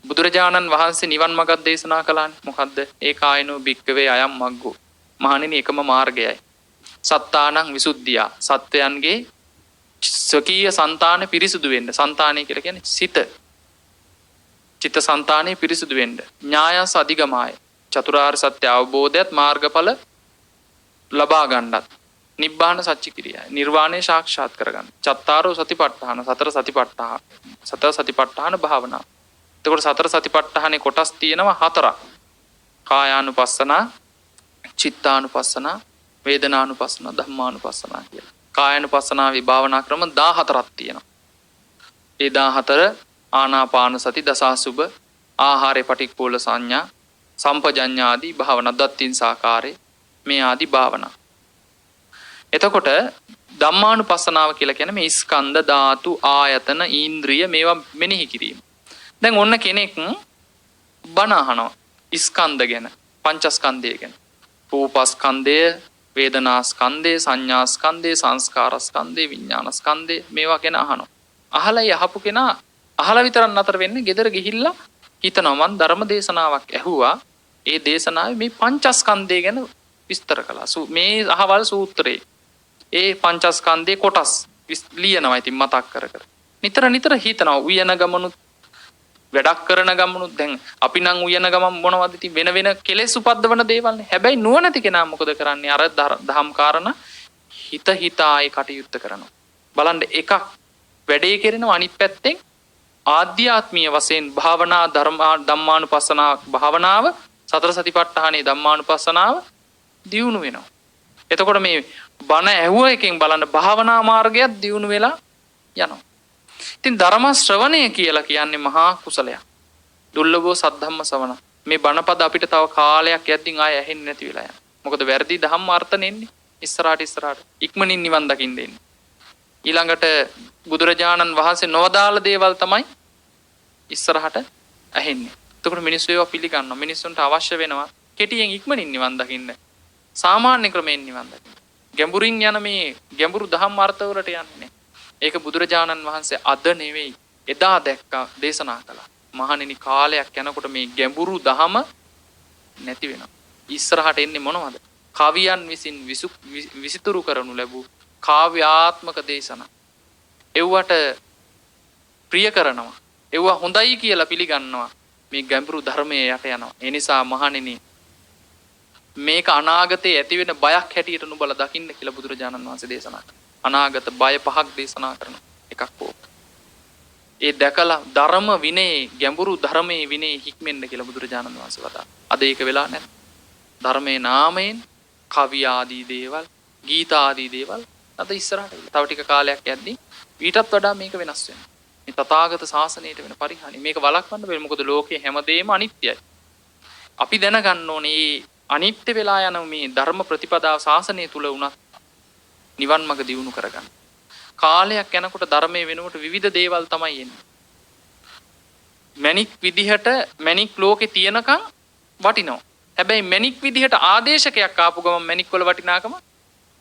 බුදුරජාණන් වහන්සේ නිවන් මඟක් දේශනා කළානේ. මොකද්ද? ඒකායනෝ භික්ඛවේ අයම් මග්ගෝ. මහණෙනි එකම මාර්ගයයි. සත්තානං විසුද්ධිය. සත්වයන්ගේ ස්වකීය సంతාන පිරිසුදු වෙන්න. సంతානය කියලා කියන්නේ සිත. චිත්ත సంతානෙ පිරිසුදු වෙන්න. ඥායස් අධිගමාය. චතුරාර්ය සත්‍ය අවබෝධයත් මාර්ගඵල ලබා ගන්නත්. නිබ්බාන සච්චි කිරියයි. නිර්වාණය සාක්ෂාත් කරගන්න. චත්තාරෝ සතිපට්ඨාන සතර සතිපට්ඨාන භාවනාව. එතකොට සතර සතිපට්ඨානේ කොටස් තියෙනවා 4ක්. කායානුපස්සනා, චිත්තානුපස්සනා, වේදනානුපස්සනා, ධම්මානුපස්සනා කියලා. කායානුපස්සනාවේ භාවනා ක්‍රම 14ක් තියෙනවා. ඒ 14 ආනාපාන සති, දසාසුබ, ආහාරේ පටික්කුල සංඥා, සම්පජඤ්ඤා ආදී භාවනා, දත්තින් සාකාරේ මේ ආදී භාවනා. එතකොට ධම්මානුපස්සනාව කියලා කියන්නේ මේ ස්කන්ධ ධාතු ආයතන ඉන්ද්‍රිය මේවා මෙනෙහි කිරීම. දැන් ඔන්න කෙනෙක් බණ අහනවා ස්කන්ධ ගැන, පංචස්කන්ධය ගැන. රූපස්කන්ධය, වේදනාස්කන්ධය, සංඥාස්කන්ධය, සංස්කාරස්කන්ධය, විඥානස්කන්ධය මේවා ගැන අහනවා. අහලා යහපු කෙනා අහලා විතරක් නතර වෙන්නේ ගෙදර ගිහිල්ලා හිතනවා මම ධර්ම දේශනාවක් ඇහුවා. ඒ දේශනාවේ මේ පංචස්කන්ධය ගැන විස්තර කළා. මේ අහවල් සූත්‍රයේ ඒ පංචස්කන්ධයේ කොටස් ලියනවා. ඉතින් මතක් කර නිතර හිතනවා. උයන ගමනුත් වැඩක් කරන ගමනුත් දැන් අපි නම් උයන ගමන් මොනවද ඉතින් වෙන කෙලෙස් උපද්දවන දේවල්නේ. හැබැයි නුවණැති කෙනා මොකද කරන්නේ? අර දහම් කාරණා හිතා ඒ කටයුත්ත කරනවා. බලන්න එකක් වැඩේ කරනවා, අනිත් පැත්තෙන් ආධ්‍යාත්මීය වශයෙන් භාවනා ධම්මානුපස්සනා භාවනාව, සතර සතිපට්ඨානේ ධම්මානුපස්සනාව දියුණු වෙනවා. එතකොට මේ බණ ඇහුව එකෙන් බලන්න භාවනා මාර්ගයක් දියුණු වෙලා යනවා. ඉතින් ධර්ම ශ්‍රවණය කියලා කියන්නේ මහා කුසලයක්. දුර්ලභව සද්ධම්ම ශ්‍රවණ. මේ බණපද අපිට තව කාලයක් යද්දී ආය ඇහෙන්නේ නැති වෙලා යනවා. මොකද වැරදි ධම්ම අර්ථ නෙන්නේ. ඉස්සරහට ඉක්මනින් නිවන් දකින්න එන්නේ. ඊළඟට බුදුරජාණන් වහන්සේ නොවදාළ දේවල් තමයි ඉස්සරහට ඇහෙන්නේ. එතකොට මිනිස්සු ඒවා පිළිගන්නවා. මිනිස්සුන්ට අවශ්‍ය වෙනවා කෙටියෙන් ඉක්මනින් නිවන් දකින්න. සාමාන්‍ය ක්‍රමයෙන් නිවන් දකින්න. ගැඹුරින් යන මේ ගැඹුරු ධම්ම අර්ථ වලට යන්නේ. ඒක බුදුරජාණන් වහන්සේ අද නෙවෙයි එදා දැක්කා දේශනා කළා. මහණෙනි කාලයක් යනකොට මේ ගැඹුරු ධම නැති වෙනවා. ඉස්සරහට එන්නේ මොනවද? කවියන් විසින් විසිතුරු කරනු ලැබූ කාව්‍යාත්මක දේශනා. එව්වට ප්‍රිය කරනවා. එව්වා හොඳයි කියලා පිළිගන්නවා. මේ ගැඹුරු ධර්මයේ යට යනවා. ඒ නිසා මහණෙනි මේක අනාගතයේ ඇති වෙන බයක් හැටියට නුඹලා දකින්න කියලා බුදුරජාණන් වහන්සේ දේශනා කළා. අනාගත බය 5ක් දේශනා කරන එකක් ඕක. ඒ දැකලා ධර්ම විනයේ ගැඹුරු ධර්මයේ විනයේ හික්මෙන්න කියලා බුදුරජාණන් වහන්සේ වදාළා. අද ඒක වෙලා නැහැ. ධර්මයේ නාමයෙන් කවි ආදී දේවල්, ගීත ආදී දේවල් අද ඉස්සරහට තව ටික කාලයක් යද්දී ඊටත් වඩා මේක වෙනස් වෙනවා. මේ තථාගත ශාසනයට වෙන පරිහානි මේක වළක්වන්න බැහැ. මොකද ලෝකයේ හැමදේම අනිත්‍යයි. අපි දැනගන්න ඕනේ මේ අනිත්‍ය වෙලා යන මේ ධර්ම ප්‍රතිපදාව ශාසනය තුල උනත් නිවන් මඟ දියුණු කරගන්න. කාලයක් යනකොට ධර්මයේ වෙනකොට විවිධ දේවල් තමයි එන්නේ. මැණික් විදිහට මැණික් ලෝකේ තියෙනකන් වටිනවා. හැබැයි මැණික් විදිහට ආදේශකයක් ආපු ගමන් මැණික් වල වටිනාකම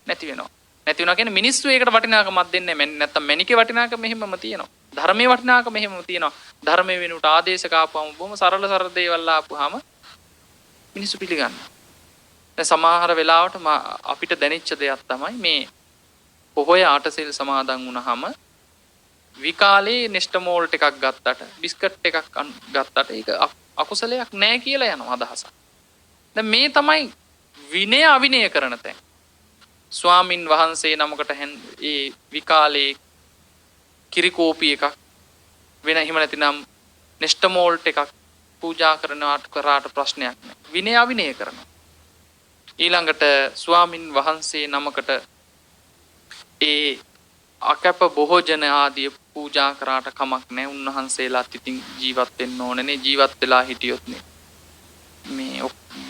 නැති වෙනවා. නැති වෙනවා කියන්නේ මිනිස්සු ඒකට වටිනාකමක් දෙන්නේ නැහැ. නැත්තම් මැණිකේ වටිනාකම මෙහෙමම තියෙනවා. ධර්මයේ වටිනාකම මෙහෙමම තියෙනවා. ධර්මයේ වෙනුවට ආදේශක ආපුවම බොහොම සරල දේවල් ආපුවාම මිනිස්සු පිළිගන්නවා. දැන් සමහර වෙලාවට අපිට දැනෙච්ච දෙයක් තමයි මේ පොහොය ආටසිල් සමාදන් වුණාම විකාලේ නෙස්ටමෝල් ටිකක් ගත්තට බිස්කට් එකක් ගත්තට ඒක අකුසලයක් නෑ කියලා යනවා අදහසක්. දැන් මේ තමයි විනය අවිනය කරන තැන. ස්වාමින් වහන්සේ නමකට ඒ විකාලේ කිරිකෝපි එකක් වෙන එහෙම නැතිනම් නෙස්ටමෝල් ටිකක් පූජා කරාට ප්‍රශ්නයක් නෑ. විනය අවිනය කරනවා. ඊළඟට ස්වාමින් වහන්සේ නමකට ඒ අකැප බොහෝජන ආදී පූජා කරාට කමක් නැහැ. උන්වහන්සේලාත් ඉතින් ජීවත් වෙන්න ඕනනේ. ජීවත් වෙලා හිටියොත් නේ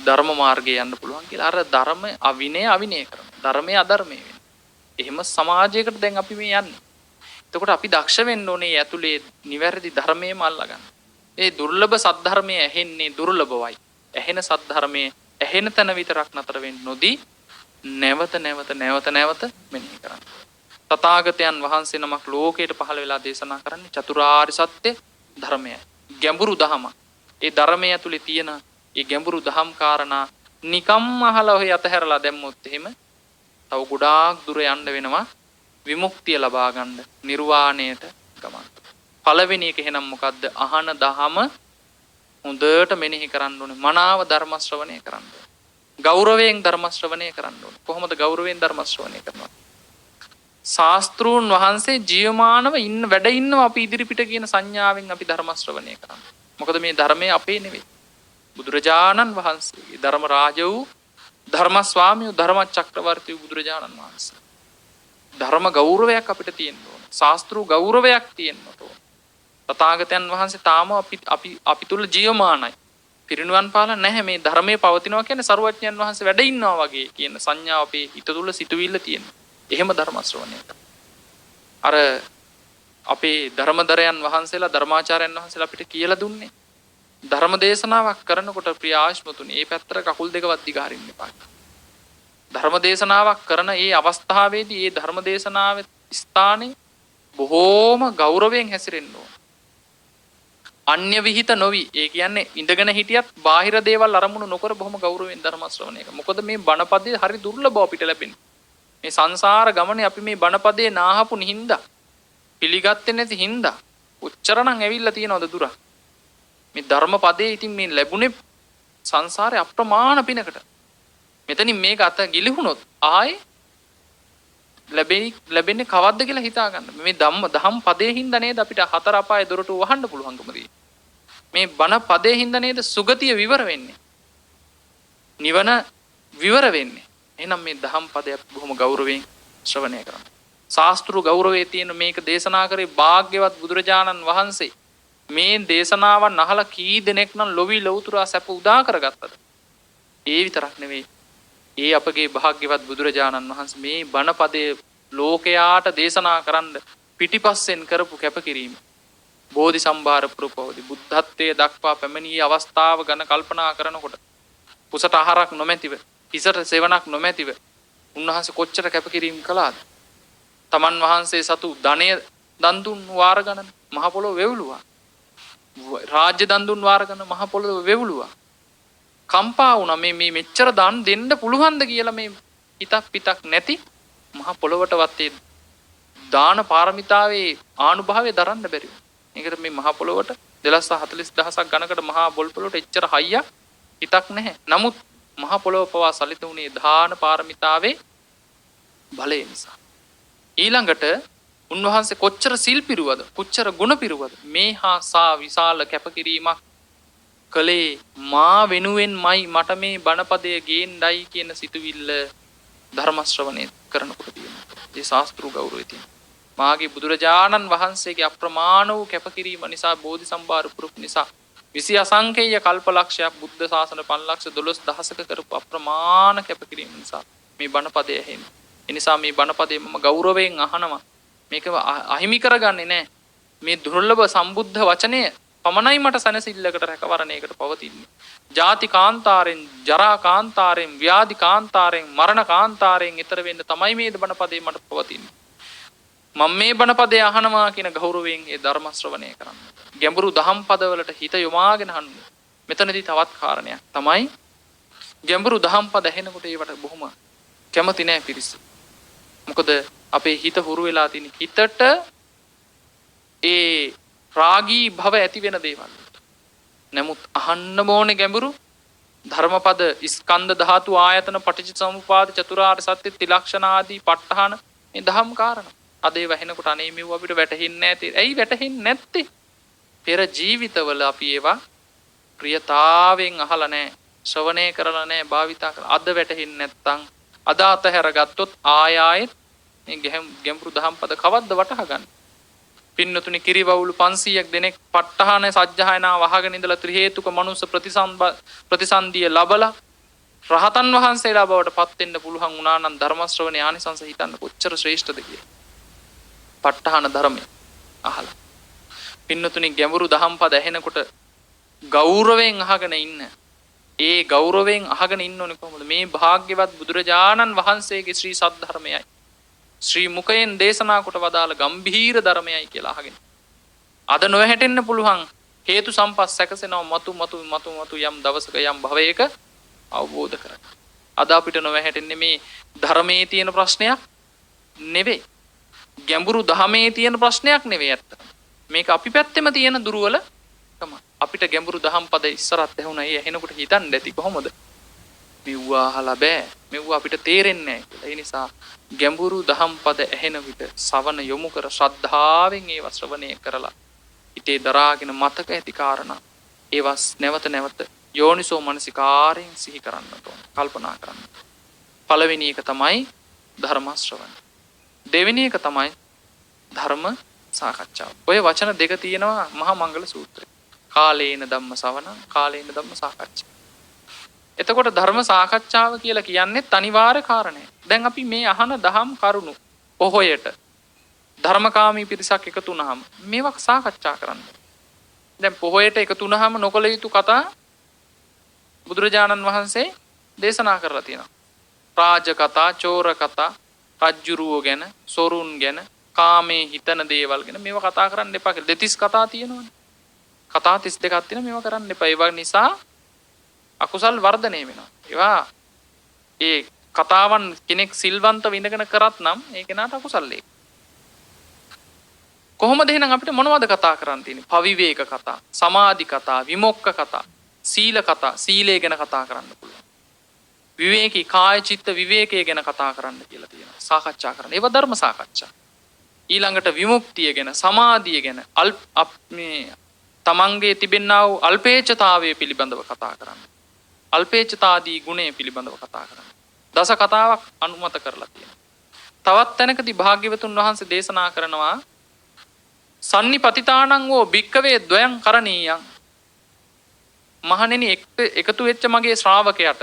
ධර්ම මාර්ගයේ යන්න පුළුවන් කියලා. අර ධර්ම අවිනය කරන. ධර්මයේ අධර්මයේ වෙන. එහෙම සමාජයකට දැන් අපි මේ යන්නේ. එතකොට අපි දක්ෂ වෙන්න ඕනේ ඇතුලේ නිවැරදි ධර්මයේම අල්ලගන්න. ඒ දුර්ලභ සද්ධර්මයේ ඇහෙන්නේ දුර්ලභවයි. ඇහෙන සද්ධර්මයේ ඇහෙන තැන විතරක් නතර වෙන්න නොදී නැවත මෙනෙහි කරන්න. තථාගතයන් වහන්සේ නමක් ලෝකයට පහළ වෙලා දේශනා කරන්නේ චතුරාර්ය සත්‍ය ධර්මයයි. ගැඹුරු දහම. ඒ ධර්මයේ ඇතුලේ තියෙන ඒ ගැඹුරු දහම් කාරණා නිකම්ම අහලා ඔය අතහැරලා දැම්මොත් එහෙම තව ගොඩාක් දුර යන්න වෙනවා විමුක්තිය ලබා ගන්න නිර්වාණයට ගමන්. පළවෙනි එක එහෙනම් මොකද්ද? අහන දහම හොඳට මෙනෙහි කරන්න ඕනේ. මනාව ධර්ම ශ්‍රවණය කරන්න ඕනේ. ගෞරවයෙන් ධර්ම ශ්‍රවණය කරන්න ඕනේ. කොහොමද ගෞරවයෙන් ධර්ම ශ්‍රවණය කරනවා? ශාස්ත්‍රූන් වහන්සේ ජීවමානව වැඩ ඉන්නවා අපි ඉදිරිපිට කියන සංඥාවෙන් අපි ධර්ම ශ්‍රවණය කරනවා. මොකද මේ ධර්මයේ අපේ නෙවෙයි. බුදුරජාණන් වහන්සේගේ ධර්ම රාජ වූ ධර්ම ස්වාමී වූ ධර්ම චක්‍රවර්ති වූ බුදුරජාණන් වහන්සේ. ධර්ම ගෞරවයක් අපිට තියෙන්න ඕන. ශාස්ත්‍රීය ගෞරවයක් තියෙන්න ඕන. තථාගතයන් වහන්සේ තාම අපි තුල ජීවමානයි. පිරිනුවන් පාලා නැහැ. මේ ධර්මයේ පවතිනවා කියන්නේ සරුවඥයන් වහන්සේ වැඩ ඉන්නවා වගේ කියන සංඥාව අපේ හිත තුල සිතුවිල්ල තියෙනවා. එහෙම ධර්ම ශ්‍රවණය කරනවා. අර අපේ ධර්මදරයන් වහන්සේලා ධර්මාචාර්යයන් වහන්සේලා අපිට කියලා දුන්නේ ධර්ම දේශනාවක් කරනකොට ප්‍රිය ආශ්මතුනි මේ පැත්තට කකුල් දෙකවත් දිගහරින්න එපා. ධර්ම දේශනාවක් කරන ඒ අවස්ථාවේදී ඒ ධර්ම දේශනාවේ ස්ථානේ බොහෝම ගෞරවයෙන් හැසිරෙන්න ඕන. අන්‍ය විහිිත නොවි. ඒ කියන්නේ ඉඳගෙන හිටියත් බාහිර දේවල් අරමුණු නොකර බොහොම ගෞරවයෙන් ධර්ම ශ්‍රවණය කරනවා. මොකද මේ බණපදේ හරි දුර්ලභව අපිට ලැබෙන්නේ. මේ සංසාර ගමනේ අපි මේ බණපදේ නාහපු නිහින්දා පිළිගත්තේ නැති හින්දා උච්චරණම් ඇවිල්ලා තියනවද දුර. මේ ධර්මපදේ ඉතින් මේ ලැබුණේ සංසාරේ අප්‍රමාණ පිනකට. මෙතනින් මේක අත ගිලිහුණොත් ආයේ ලැබෙන්නේ කවද්ද කියලා හිතා ගන්න. මේ දහම් පදේ හින්දා නේද අපිට හතර අපායේ දොරටු වහන්න පුළුවන්කම තියෙන්නේ. මේ බණ පදේ හින්දා නේද සුගතිය විවර වෙන්නේ. නිවන විවර වෙන්නේ. එහෙනම් මේ දහම් පදයක් බොහොම ගෞරවයෙන් ශ්‍රවණය කරන්න. ශාස්ත්‍රීය ගෞරවයේ තියෙන මේක දේශනා කරේ භාග්‍යවත් බුදුරජාණන් වහන්සේ. මේ දේශනාවන් අහලා කී දෙනෙක් නම් ලොවි ලෞතුරා සැප උදා කරගත්තද? ඒ විතරක් නෙවෙයි. ඒ අපගේ භාග්‍යවත් බුදුරජාණන් වහන්සේ මේ බණපදයේ ලෝකයාට දේශනා කරන්න පිටිපස්සෙන් කරපු කැපකිරීම. බෝධි සම්භාර පුරපවදි බුද්ධත්වයේ දක්වා පැමිණී අවස්ථාව ගැන කල්පනා කරනකොට කුසට ආහාරක් නොමැතිව, හිසට සෙවණක් නොමැතිව උන්වහන්සේ කොච්චර කැපකිරීම කළාද? තමන් වහන්සේ සතු ධනය දන් දුන් වාර ගණන මහ පොළොව වෙවුලුවා. රාජ්‍ය දන් දුන් වාර ගණන මහ පොළොව වෙවුලුවා. කම්පා වුණා මේ මෙච්චර දන් දෙන්න පුළුවන්ද කියලා මේ හිතක් පිටක් නැති මහ පොළොවටවත් ඒ දාන පාරමිතාවේ ආනුභාවය දරන්න බැරි වුණා. ඒකට මේ මහ පොළොවට 240000ක් ගණකට මහා බොල් පොළොවට එච්චර හයියක් හිතක් නැහැ. නමුත් මහ පොළොව පවා සලිත වුණේ දාන පාරමිතාවේ බලය නිසා. ඊළඟට උන්වහන්සේ කොච්චර සිල් පිරුවද, කොච්චර ගුණ පිරුවද, මේ හා සා විශාල කැපකිරීමක් කළේ මා වෙනුවෙන්මයි මට මේ බණපදයේ ගේන්නයි කියන සිතුවිල්ල ධර්ම ශ්‍රවණය කරනකොට තියෙනවා. ඒ ශාස්ත්‍රීය ගෞරවය තියෙනවා. මාගේ බුදුරජාණන් වහන්සේගේ අප්‍රමාණ වූ කැපකිරීම නිසා බෝධි සම්භාර පුරුක් නිසා 20 අසංකේය කල්පලක්ෂයක් බුද්ධ ශාසන 512000ක කරපු අප්‍රමාණ කැපකිරීම නිසා මේ බණපදය ඇහෙන්නේ. ඒ නිසා මේ බණපදේ මම ගෞරවයෙන් අහනවා. මේක අහිමි කරගන්නේ නැහැ. මේ දුර්ලභ සම්බුද්ධ වචනය පමණයි මට සනසිල්ලකට රැකවරණයකට පවතින්නේ. ජාති කාන්තාරෙන්, ජරා කාන්තාරෙන්, ව්‍යාධි කාන්තාරෙන්, මරණ කාන්තාරෙන් ඈතර වෙන්න තමයි මේ බණපදේ මට පවතින්නේ. මම මේ බණපදේ අහනවා කියන ගෞරවයෙන් ඒ ධර්ම ශ්‍රවණය කරන්න. ගැඹුරු දහම් පදවලට හිත යොමාගෙන අහන්න. මෙතනදී තවත් කාරණයක් තමයි ගැඹුරු දහම් පද ඇහෙනකොට ඒවට බොහොම කැමති නැහැ පිරිස. මොකද අපේ හිත හුරු වෙලා තියෙන හිතට ඒ රාගී භව ඇති වෙන දේවල්. නමුත් අහන්න ඕනේ ගැඹුරු ධර්මපද ස්කන්ධ ධාතු ආයතන පටිච්චසමුපාද චතුරාර්ය සත්‍ය ත්‍රිලක්ෂණ ආදී ප ဋ ාහන මේ දහම් කාරණා. අද ඒ වහිනකොට අනේ මෙව අපිට වැටහෙන්නේ නැති. ඇයි වැටහෙන්නේ නැත්තේ? පෙර ජීවිතවල අපි ඒවා ප්‍රියතාවෙන් අහලා නැහැ, ශ්‍රවණය කරලා නැහැ, භාවිතා කරලා. අද වැටහෙන්නේ නැත්තම් අද අතහැර ගත්තොත් ආයෙත් මේ ගැඹුරු දහම් පද කවද්ද වටහා ගන්න? පින්නතුනි කිරිවවුලු 500ක් දෙනෙක් ප ဋ ාහන සජ්ජායනා වහගෙන ඉඳලා ත්‍රි හේතුක මනුස්ස ප්‍රතිසන්දිය ලබලා රහතන් වහන්සේලා බවට පත් වෙන්න පුළුවන් වුණා නම් ධර්ම ශ්‍රවණේ ආනිසංස හිතන්න කොච්චර ශ්‍රේෂ්ඨද කියලා. ප ဋ ාහන ධර්මය අහලා. පින්නතුනි ගැඹුරු දහම් පද ඇහෙනකොට ගෞරවයෙන් අහගෙන ඉන්න. ඒ ගෞරවයෙන් අහගෙන ඉන්න ඕනේ කොහොමද? මේ භාග්‍යවත් බුදුරජාණන් වහන්සේගේ ශ්‍රී සද්ධර්මයයි. ශ්‍රී මුඛයෙන් දේශනා කොට වදාළ ගම්භීර ධර්මයයි කියලා අහගෙන. අද නොහැටෙන්න පුළුවන් හේතු සම්පත් සැකසෙනවා මතු යම් දවසක යම් භවයක අවබෝධ කරගන්න. අද අපිට නොහැටෙන්නේ මේ ධර්මයේ තියෙන ප්‍රශ්නයක් නෙවෙයි. ගැඹුරු ධහමේ තියෙන ප්‍රශ්නයක් නෙවෙයි ඇත්තට. මේක අපි පැත්තෙම තියෙන දුර්වලකම. අපිට ගැඹුරු දහම් පද ඉස්සරත් ඇහුණා. ඒ ඇහෙනකොට හිතන්න ඇති කොහොමද? මෙව්වා අහලා බෑ. මෙව්වා අපිට තේරෙන්නේ නැහැ කියලා. ඒ නිසා ගැඹුරු දහම් පද ඇහෙන විට සවන යොමු කර ශ්‍රද්ධාවෙන් ඒවා ශ්‍රවණය කරලා හිතේ දරාගෙන මතක ඇති කාරණා ඒවස් නැවත නැවත යෝනිසෝ මනසිකාරයෙන් සිහි කරන්නට ඕන. කල්පනා කරන්න. පළවෙනි එක තමයි ධර්ම ශ්‍රවණ. දෙවෙනි එක තමයි ධර්ම සාකච්ඡාව. ඔය වචන දෙක තියෙනවා මහා මංගල සූත්‍රයේ. කාලේන ධම්ම ශ්‍රවණ, කාලේන ධම්ම සාකච්ඡා. එතකොට ධර්ම සාකච්ඡාව කියලා කියන්නේ අනිවාර්ය කාරණයක්. දැන් අපි මේ අහන දහම් කරුණු පොහොයට ධර්මකාමී පිරිසක් එකතු වුණාම මේවා සාකච්ඡා කරන්න. දැන් පොහොයට එකතු වුණාම නොකල යුතු කතා බුදුරජාණන් වහන්සේ දේශනා කරලා තියෙනවා. රාජ කතා, චෝර කතා, රජ්ජුරුවෝ ගැන, සොරුන් ගැන, කාමේ හිතන දේවල් ගැන මේවා කතා කරන්න එපා කියලා. දෙතිස් කතා තියෙනවනේ. කතා 32ක් තියෙනවා. මේවා කරන්න එපා. ඒවා නිසා අකුසල් වර්ධනය වෙනවා. ඒවා ඒ කතාවන් කෙනෙක් සිල්වන්ත විඳගෙන කරත් නම් ඒ කෙනාට අකුසල් ඒක. කොහොමද එහෙනම් අපිට මොනවද කතා කරන්න තියෙන්නේ? පවිවේක කතා, සමාධි කතා, විමුක්ඛ කතා, සීල කතා, සීලය ගැන කතා කරන්න පුළුවන්. විවේකී කාය චිත්ත විවේකයේ ගැන කතා කරන්න කියලා තියෙනවා. සාකච්ඡා කරන්න. ඒව ධර්ම සාකච්ඡා. ඊළඟට විමුක්තිය ගැන, සමාධිය ගැන, මේ තමන්ගේ තිබෙනා වූ අල්පේච්ඡතාවය පිළිබඳව කතා කරන්න. අල්පේච්ඡතාදී ගුණය පිළිබඳව කතා කරන්න. දස කතාවක් අනුමත කරලා තියෙනවා. තවත් තැනකදී භාග්‍යවතුන් වහන්සේ දේශනා කරනවා සන්නිපතිතානං වූ භික්කවේ ද්වයං කරණීයං. මහණෙනි එකතු වෙච්ච මගේ ශ්‍රාවකයාට,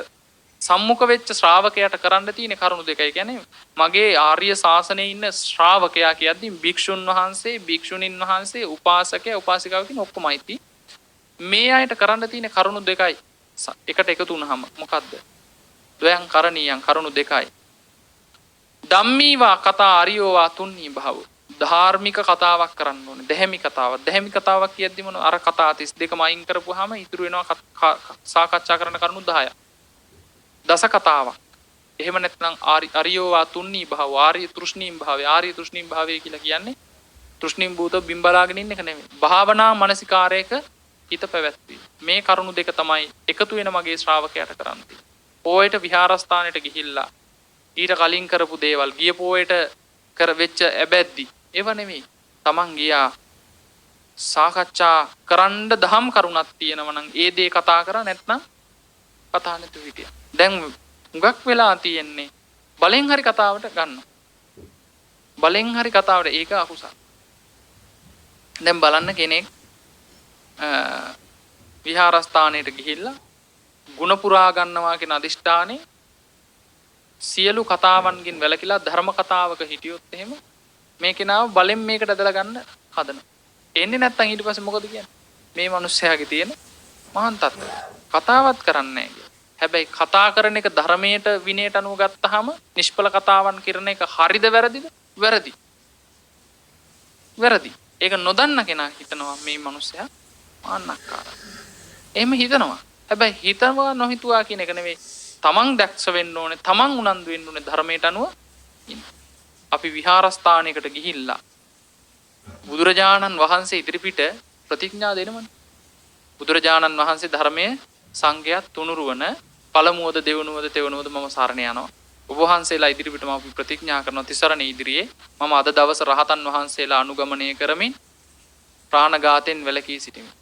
සම්මුඛ වෙච්ච ශ්‍රාවකයාට කරන්න තියෙන කරුණු දෙකයි. කියන්නේ මගේ ආර්ය ශාසනයේ ඉන්න ශ්‍රාවකයා කියද්දී භික්ෂුන් වහන්සේ, භික්ෂුණීන් වහන්සේ, උපාසකයා, උපාසිකාව කියන ඔක්කොමයි ති. මේ අයට කරන්න තියෙන කරුණු දෙකයි. එකට එකතු වුණාම මොකද්ද? ද්වයං කරණීයං කරුණු දෙකයි. ධම්මීවා කතා අරියෝවා තුන්නී භව. ධාර්මික කතාවක් කරන්න ඕනේ. දැහැමි කතාවක්. දැහැමි කතාවක් කියද්දි මොන අර කතා 32ම අයින් කරපුවාම ඉතුරු වෙනවා සාකච්ඡා කරන කරුණු 10ක්. දස කතාවක්. එහෙම නැත්නම් අරියෝවා තුන්නී භව, ආර්ය තෘෂ්ණීම් භාවය. ආර්ය තෘෂ්ණීම් භාවය කියලා කියන්නේ තෘෂ්ණීම් භූත බිම්බලාගෙන ඉන්න එක නෙමෙයි. භාවනා මානසිකාරයක හිත පැවැත්වීම. මේ කරුණු දෙක තමයි එකතු වෙන මගේ ශ්‍රාවකයාට කරන්න තියෙන්නේ. පොයට විහාරස්ථානෙට ගිහිල්ලා ඊට කලින් කරපු දේවල් ගිය පොයට කර වෙච්ච ඇබැද්දි ඒව නෙමෙයි. Taman ගියා සාකච්ඡා කරන්න දහම් කරුණක් තියෙනවා නම් ඒ දේ කතා කරා නැත්නම් කතා නැතුව හිටියා. දැන් හුඟක් වෙලා තියෙන්නේ බලෙන් හරි කතාවට ගන්න. බලෙන් හරි කතාවට ඒක අකුසල. දැන් බලන්න කෙනෙක් විහාරස්ථානයට ගිහිල්ලා ගුණ පුරා ගන්නවා කියන අදිෂ්ඨානේ සියලු කතාවන්ගෙන් වැළකීලා ධර්ම කතාවක හිටියොත් එහෙම මේ කෙනාව බලෙන් මේකට ඇදලා ගන්න හදනවා. එන්නේ නැත්තම් ඊට පස්සේ මොකද කියන්නේ? මේ මිනිස්යාගේ තියෙන මහාන් තත්ත්වය. කතාවත් කරන්නේ නැහැ. හැබැයි කතා කරන එක ධර්මයට විනයට අනුව ගත්තාම නිෂ්ඵල කතාවන් කරන එක හරිද වැරදිද? වැරදි. වැරදි. ඒක නොදන්න කෙනා හිතනවා මේ මිනිස්සයා මාන්නක්කාරයි. එහෙම හිතනවා. හැබැයි හිතනවා නොහිතුවා කියන එක නෙවෙයි. තමන් දැක්ෂ වෙන්න ඕනේ, තමන් උනන්දු වෙන්න ඕනේ ධර්මයට අනුව ඉන්න. අපි විහාරස්ථානයකට ගිහිල්ලා බුදුරජාණන් වහන්සේ ඉදිරිපිට ප්‍රතිඥා දෙනවනේ. බුදුරජාණන් වහන්සේ ධර්මයේ සංඝයාත් තුනුරුවන පළමුවද දෙවනුවද තෙවනුවද මම සරණ යනවා. ඔබ වහන්සේලා ඉදිරිපිට මම ප්‍රතිඥා කරනවා තිසරණ ඉදිරියේ මම අද දවස රහතන් වහන්සේලා අනුගමනය කරමින් ප්‍රාණඝාතයෙන් වැළකී සිටිමි.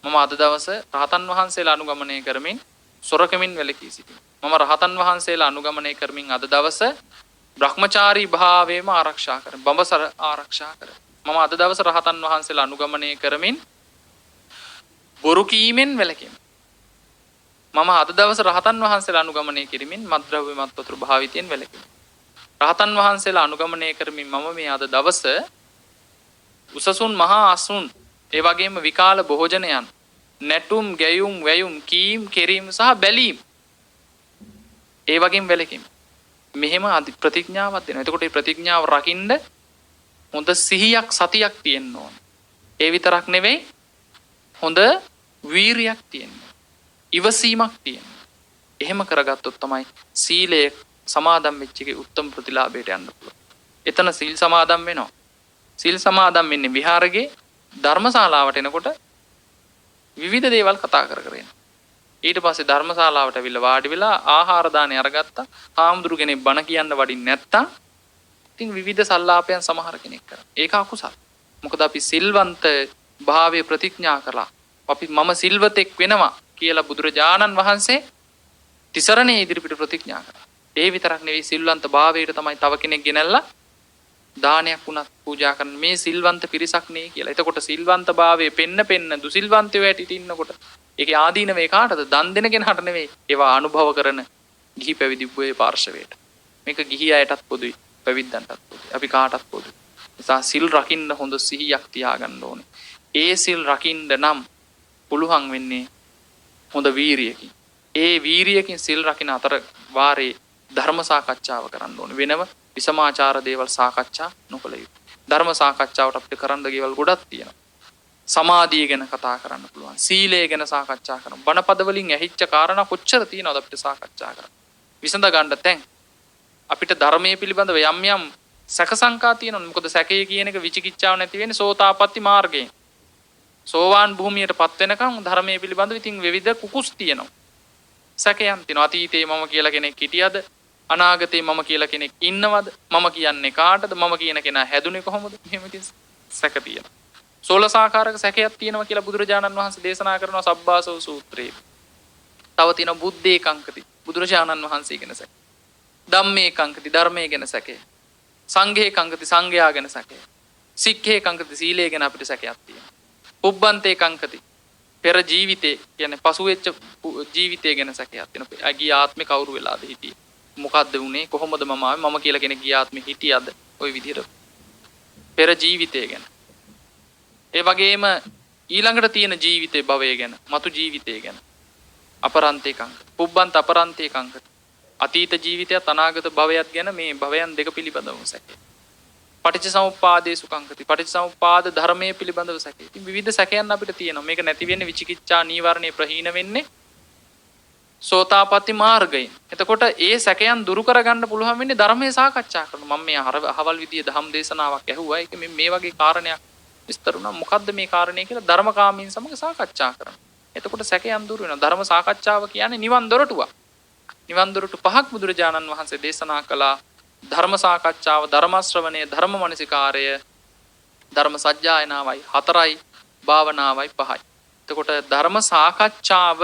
මම අද දවස රහතන් වහන්සේලා අනුගමනය කරමින් සොරකමින් වැළකී සිටිමි. මම රහතන් වහන්සේලා අනුගමනය කරමින් අද දවස බ්‍රහ්මචාරී භාවයේම ආරක්ෂා කර බඹසර ආරක්ෂා කර. මම අද දවස රහතන් වහන්සේලා අනුගමනය කරමින් බොරු කීමෙන් වැළකීමි. මම අද දවස රහතන් වහන්සේලා අනුගමනය කිරීමෙන් මත්ද්‍රව්‍ය මත්වතුරු භාවිතයෙන් වැළකීම. රහතන් වහන්සේලා අනුගමනය කරමින් මම මේ අද දවස උසසුන් මහා අසුන් ඒ වගේම විකාල භෝජනයන් නැටුම් ගැයුම් වැයුම් කීම් කෙරීම සහ බැලීම් ඒ වගේම වැළකීම. මෙහෙම අධි ප්‍රතිඥාවක් දෙනවා. එතකොට මේ ප්‍රතිඥාව රකින්න හොඳ සිහියක් සතියක් තියෙන්න ඕන. ඒ විතරක් නෙවෙයි හොඳ වීරියක් තියෙන්න. ඉවසීමක් තියෙන්න. එහෙම කරගත්තොත් තමයි සීලය සමාදන් වෙච්ච එකේ උත්තම ප්‍රතිලාභයට යන්න පුළුවන්. එතන සීල් සමාදන් වෙනවා. සීල් සමාදන් වෙන්නේ විහාරයේ ධර්මශාලාවට එනකොට විවිධ දේවල් කතා කර කර එනවා. ඊට පස්සේ ධර්මශාලාවට අවිල්ල වාඩි වෙලා ආහාර දානේ අරගත්තා. හාමුදුරු කෙනෙක් බණ කියන්න වඩින්නේ නැත්තම් ඉතින් විවිධ සල්ලාපයන් සමහර කෙනෙක් කරා. ඒක අකුසල. මොකද අපි සිල්වන්ත භාවයේ ප්‍රතිඥා කළා. අපි මම සිල්වතෙක් වෙනවා කියලා බුදුරජාණන් වහන්සේ තිසරණේ ඉදිරිපිට ප්‍රතිඥා කළා. ඒ විතරක් නෙවෙයි සිල්වන්ත භාවයට තමයි තව කෙනෙක් ගෙනල්ලා දානයක් වුණත් පූජා කරන මේ සිල්වන්ත පිරිසක් නේ කියලා. එතකොට සිල්වන්ත භාවයේ පෙන්න දුසිල්වන්තයෝ ඇටිට ඉන්නකොට ඒකේ ආදීනව ඒ කාටද? දන් දෙන කෙනාට නෙවෙයි. ඒවා අනුභව කරන ගිහි පැවිදි උභය පාර්ශවයට. මේක ගිහි අයටත් පොදුයි, පැවිද්දන්ටත් පොදුයි. අපි කාටත් පොදුයි. නිසා සිල් රකින්න හොඳ සිහියක් තියාගන්න ඕනේ. ඒ සිල් රකින්න නම් පුළුවන් වෙන්නේ හොඳ වීරියකින්. ඒ වීරියකින් සිල් රකින්න අතර වාරේ ධර්ම සාකච්ඡාව කරන්න ඕනේ. වෙනම විසමාචාර දේවල් සාකච්ඡා නොකළ යුතුයි. ධර්ම සාකච්ඡාවට අපිට කරන්න දේවල් ගොඩක් තියෙනවා. සමාධිය ගැන කතා කරන්න පුළුවන්. සීලය ගැන සාකච්ඡා කරන්න. බණපද වලින් ඇහිච්ච කාරණා කොච්චර තියෙනවද අපිට සාකච්ඡා කරන්න. විසඳ ගන්න තැන් අපිට ධර්මයේ පිළිබඳව යම් යම් සැක සංකා තියෙනවා. මොකද සැකය කියන එක විචිකිච්ඡාව නැති වෙන්නේ සෝතාපට්ටි මාර්ගයෙන්. සෝවාන් භූමියටපත් වෙනකම් ධර්මයේ පිළිබඳව ඉතින් විවිධ කුකුස් තියෙනවා. සැකයන් තියෙනවා. අතීතේ මම කියලා කෙනෙක් හිටියද? අනාගතේ මම කියලා කෙනෙක් ඉන්නවද? මම කියන්නේ කාටද? මම කියන කෙනා හැදුනේ කොහොමද? මෙහෙම ඉතින් සැක තියෙනවා. 16 ආකාරයක සැකයක් තියෙනවා කියලා බුදුරජාණන් වහන්සේ දේශනා කරනවා සබ්බාසව සූත්‍රයේ. තව තියෙනවා බුද්දේ කංකති. බුදුරජාණන් වහන්සේ ගැන සැක. ධම්මේ කංකති. ධර්මයේ ගැන සැකය. සංඝේ කංකති. සංඝයා ගැන සැකය. සික්ඛේ කංකති. සීලය ගැන අපිට සැකයක් තියෙනවා. පුබ්බන්තේ කංකති. පෙර ජීවිතේ කියන්නේ පසුවෙච්ච ජීවිතය ගැන සැකයක් තියෙනවා. ගිය ආත්මේ කවුරු වෙලාද හිටියේ? මොකද්ද වුනේ? කොහොමද මම ආවේ? මම කියලා කෙනෙක් ගිය ආත්මේ හිටියද? ওই විදිහට පෙර ජීවිතය ගැන. ඒ වගේම ඊළඟට තියෙන ජීවිතේ භවය ගැන, මතු ජීවිතය ගැන. අපරන්තේ කංක. පුබ්බන්ත අපරන්තේ කංක. අතීත ජීවිතයත් අනාගත භවයත් ගැන මේ භවයන් දෙක පිළිබඳව සැකය. පටිච්චසමුප්පාදේසු කංකති. පටිච්චසමුප්පාද ධර්මයේ පිළිබඳව සැකය. ඉතින් විවිධ සැකයන් අපිට තියෙනවා. මේක නැති වෙන්නේ විචිකිච්ඡා නීවරණේ ප්‍රහීන වෙන්නේ සෝතාපට්ටි මාර්ගයෙන්. එතකොට ඒ සැකයන් දුරු කරගන්න පුළුවන් වෙන්නේ ධර්මයේ සාකච්ඡා කරනවා. මම මේ අහවල් විදිය ධම් දේශනාවක් ඇහුවා. ඒක මේ වගේ කාරණයක් විස්තර වුණා. මොකද්ද මේ කාරණේ කියලා ධර්මකාමීන් සමග සාකච්ඡා කරනවා. එතකොට සැකයන් දුරු වෙනවා. ධර්ම සාකච්ඡාව කියන්නේ නිවන් දොරටුවක්. නිවන් දොරටු පහක් බුදුරජාණන් වහන්සේ දේශනා කළා. ධර්ම සාකච්ඡාව, ධර්ම ශ්‍රවණය, ධර්ම මනසිකාරය, ධර්ම සජ්ජායනාවයි 4යි, භාවනාවයි 5යි. එතකොට ධර්ම සාකච්ඡාව,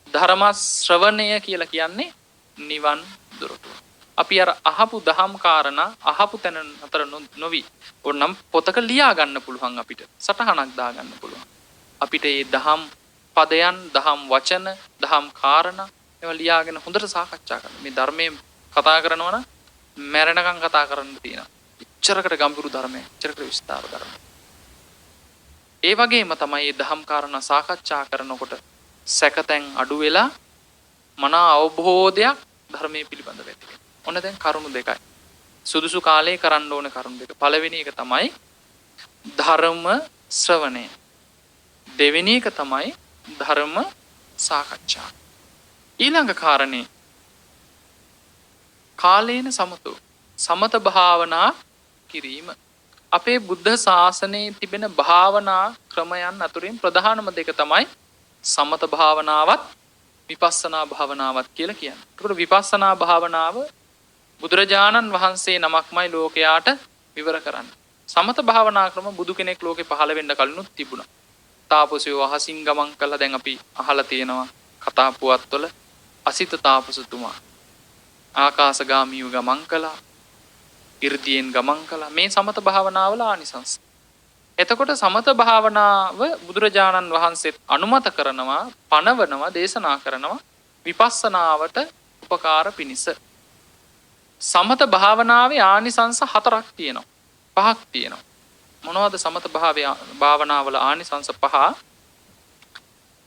ධර්ම ශ්‍රවණය කියලා කියන්නේ නිවන් දොරටුව. අපි අර අහපු දහම් කාරණා අහපු තැන අතර නොවි ඕනම් පොතක ලියා ගන්න පුළුවන් අපිට. සටහනක් දා ගන්න පුළුවන්. අපිට මේ දහම් පදයන්, දහම් වචන, දහම් කාරණා ඒවා ලියාගෙන හොඳට සාකච්ඡා කරන්න. මේ ධර්මයේ කතා කරනවා නම් මැරෙනකම් කතා කරන්න තියෙනවා. ඉච්චරකට ගැඹුරු ධර්මයක්, ඉච්චරකට විස්තර ධර්මයක්. ඒ වගේම තමයි මේ දහම් කාරණා සාකච්ඡා කරනකොට සැකතෙන් අඩු වෙලා මනා අවබෝධයක් ධර්මයේ පිළිබඳව ඇති වෙනවා. ඔන්න දැන් කරුණු දෙකයි. සුදුසු කාලේ කරන්න ඕන කරුණු දෙක. පළවෙනි එක තමයි ධර්ම ශ්‍රවණය. දෙවෙනි එක තමයි ධර්ම සාකච්ඡා. ඊළඟ කාරණේ කාලේන සමතෝ. සමත භාවනා කිරීම. අපේ බුද්ධ ශාසනයේ තිබෙන භාවනා ක්‍රමයන් අතරින් ප්‍රධානම දෙක තමයි සමත භාවනාවත් විපස්සනා භාවනාවත් කියලා කියන්නේ. ඒකට විපස්සනා භාවනාව බුදුරජාණන් වහන්සේ නමක්මයි ලෝකයාට විවර කරන්නේ. සමත භාවනා ක්‍රම බුදු කෙනෙක් ලෝකේ පහළ වෙන්න කලිනුත් තිබුණා. තාපසයෝ අහසින් ගමන් කළා. දැන් අපි අහලා තියෙනවා කතා පුවත්වල අසිත තාපසතුමා ආකාශගාමීව ගමන් කළා. 이르දියෙන් ගමන් කළා. මේ සමත භාවනාවල ආනිසංස. එතකොට සමත භාවනාව බුදුරජාණන් වහන්සේත් අනුමත කරනවා, පනවනවා, දේශනා කරනවා විපස්සනාවට උපකාර පිණිස. සමත භාවනාවේ ආනිසංස 4ක් තියෙනවා. 5ක් තියෙනවා. මොනවද සමත භාවනාවල ආනිසංස 5?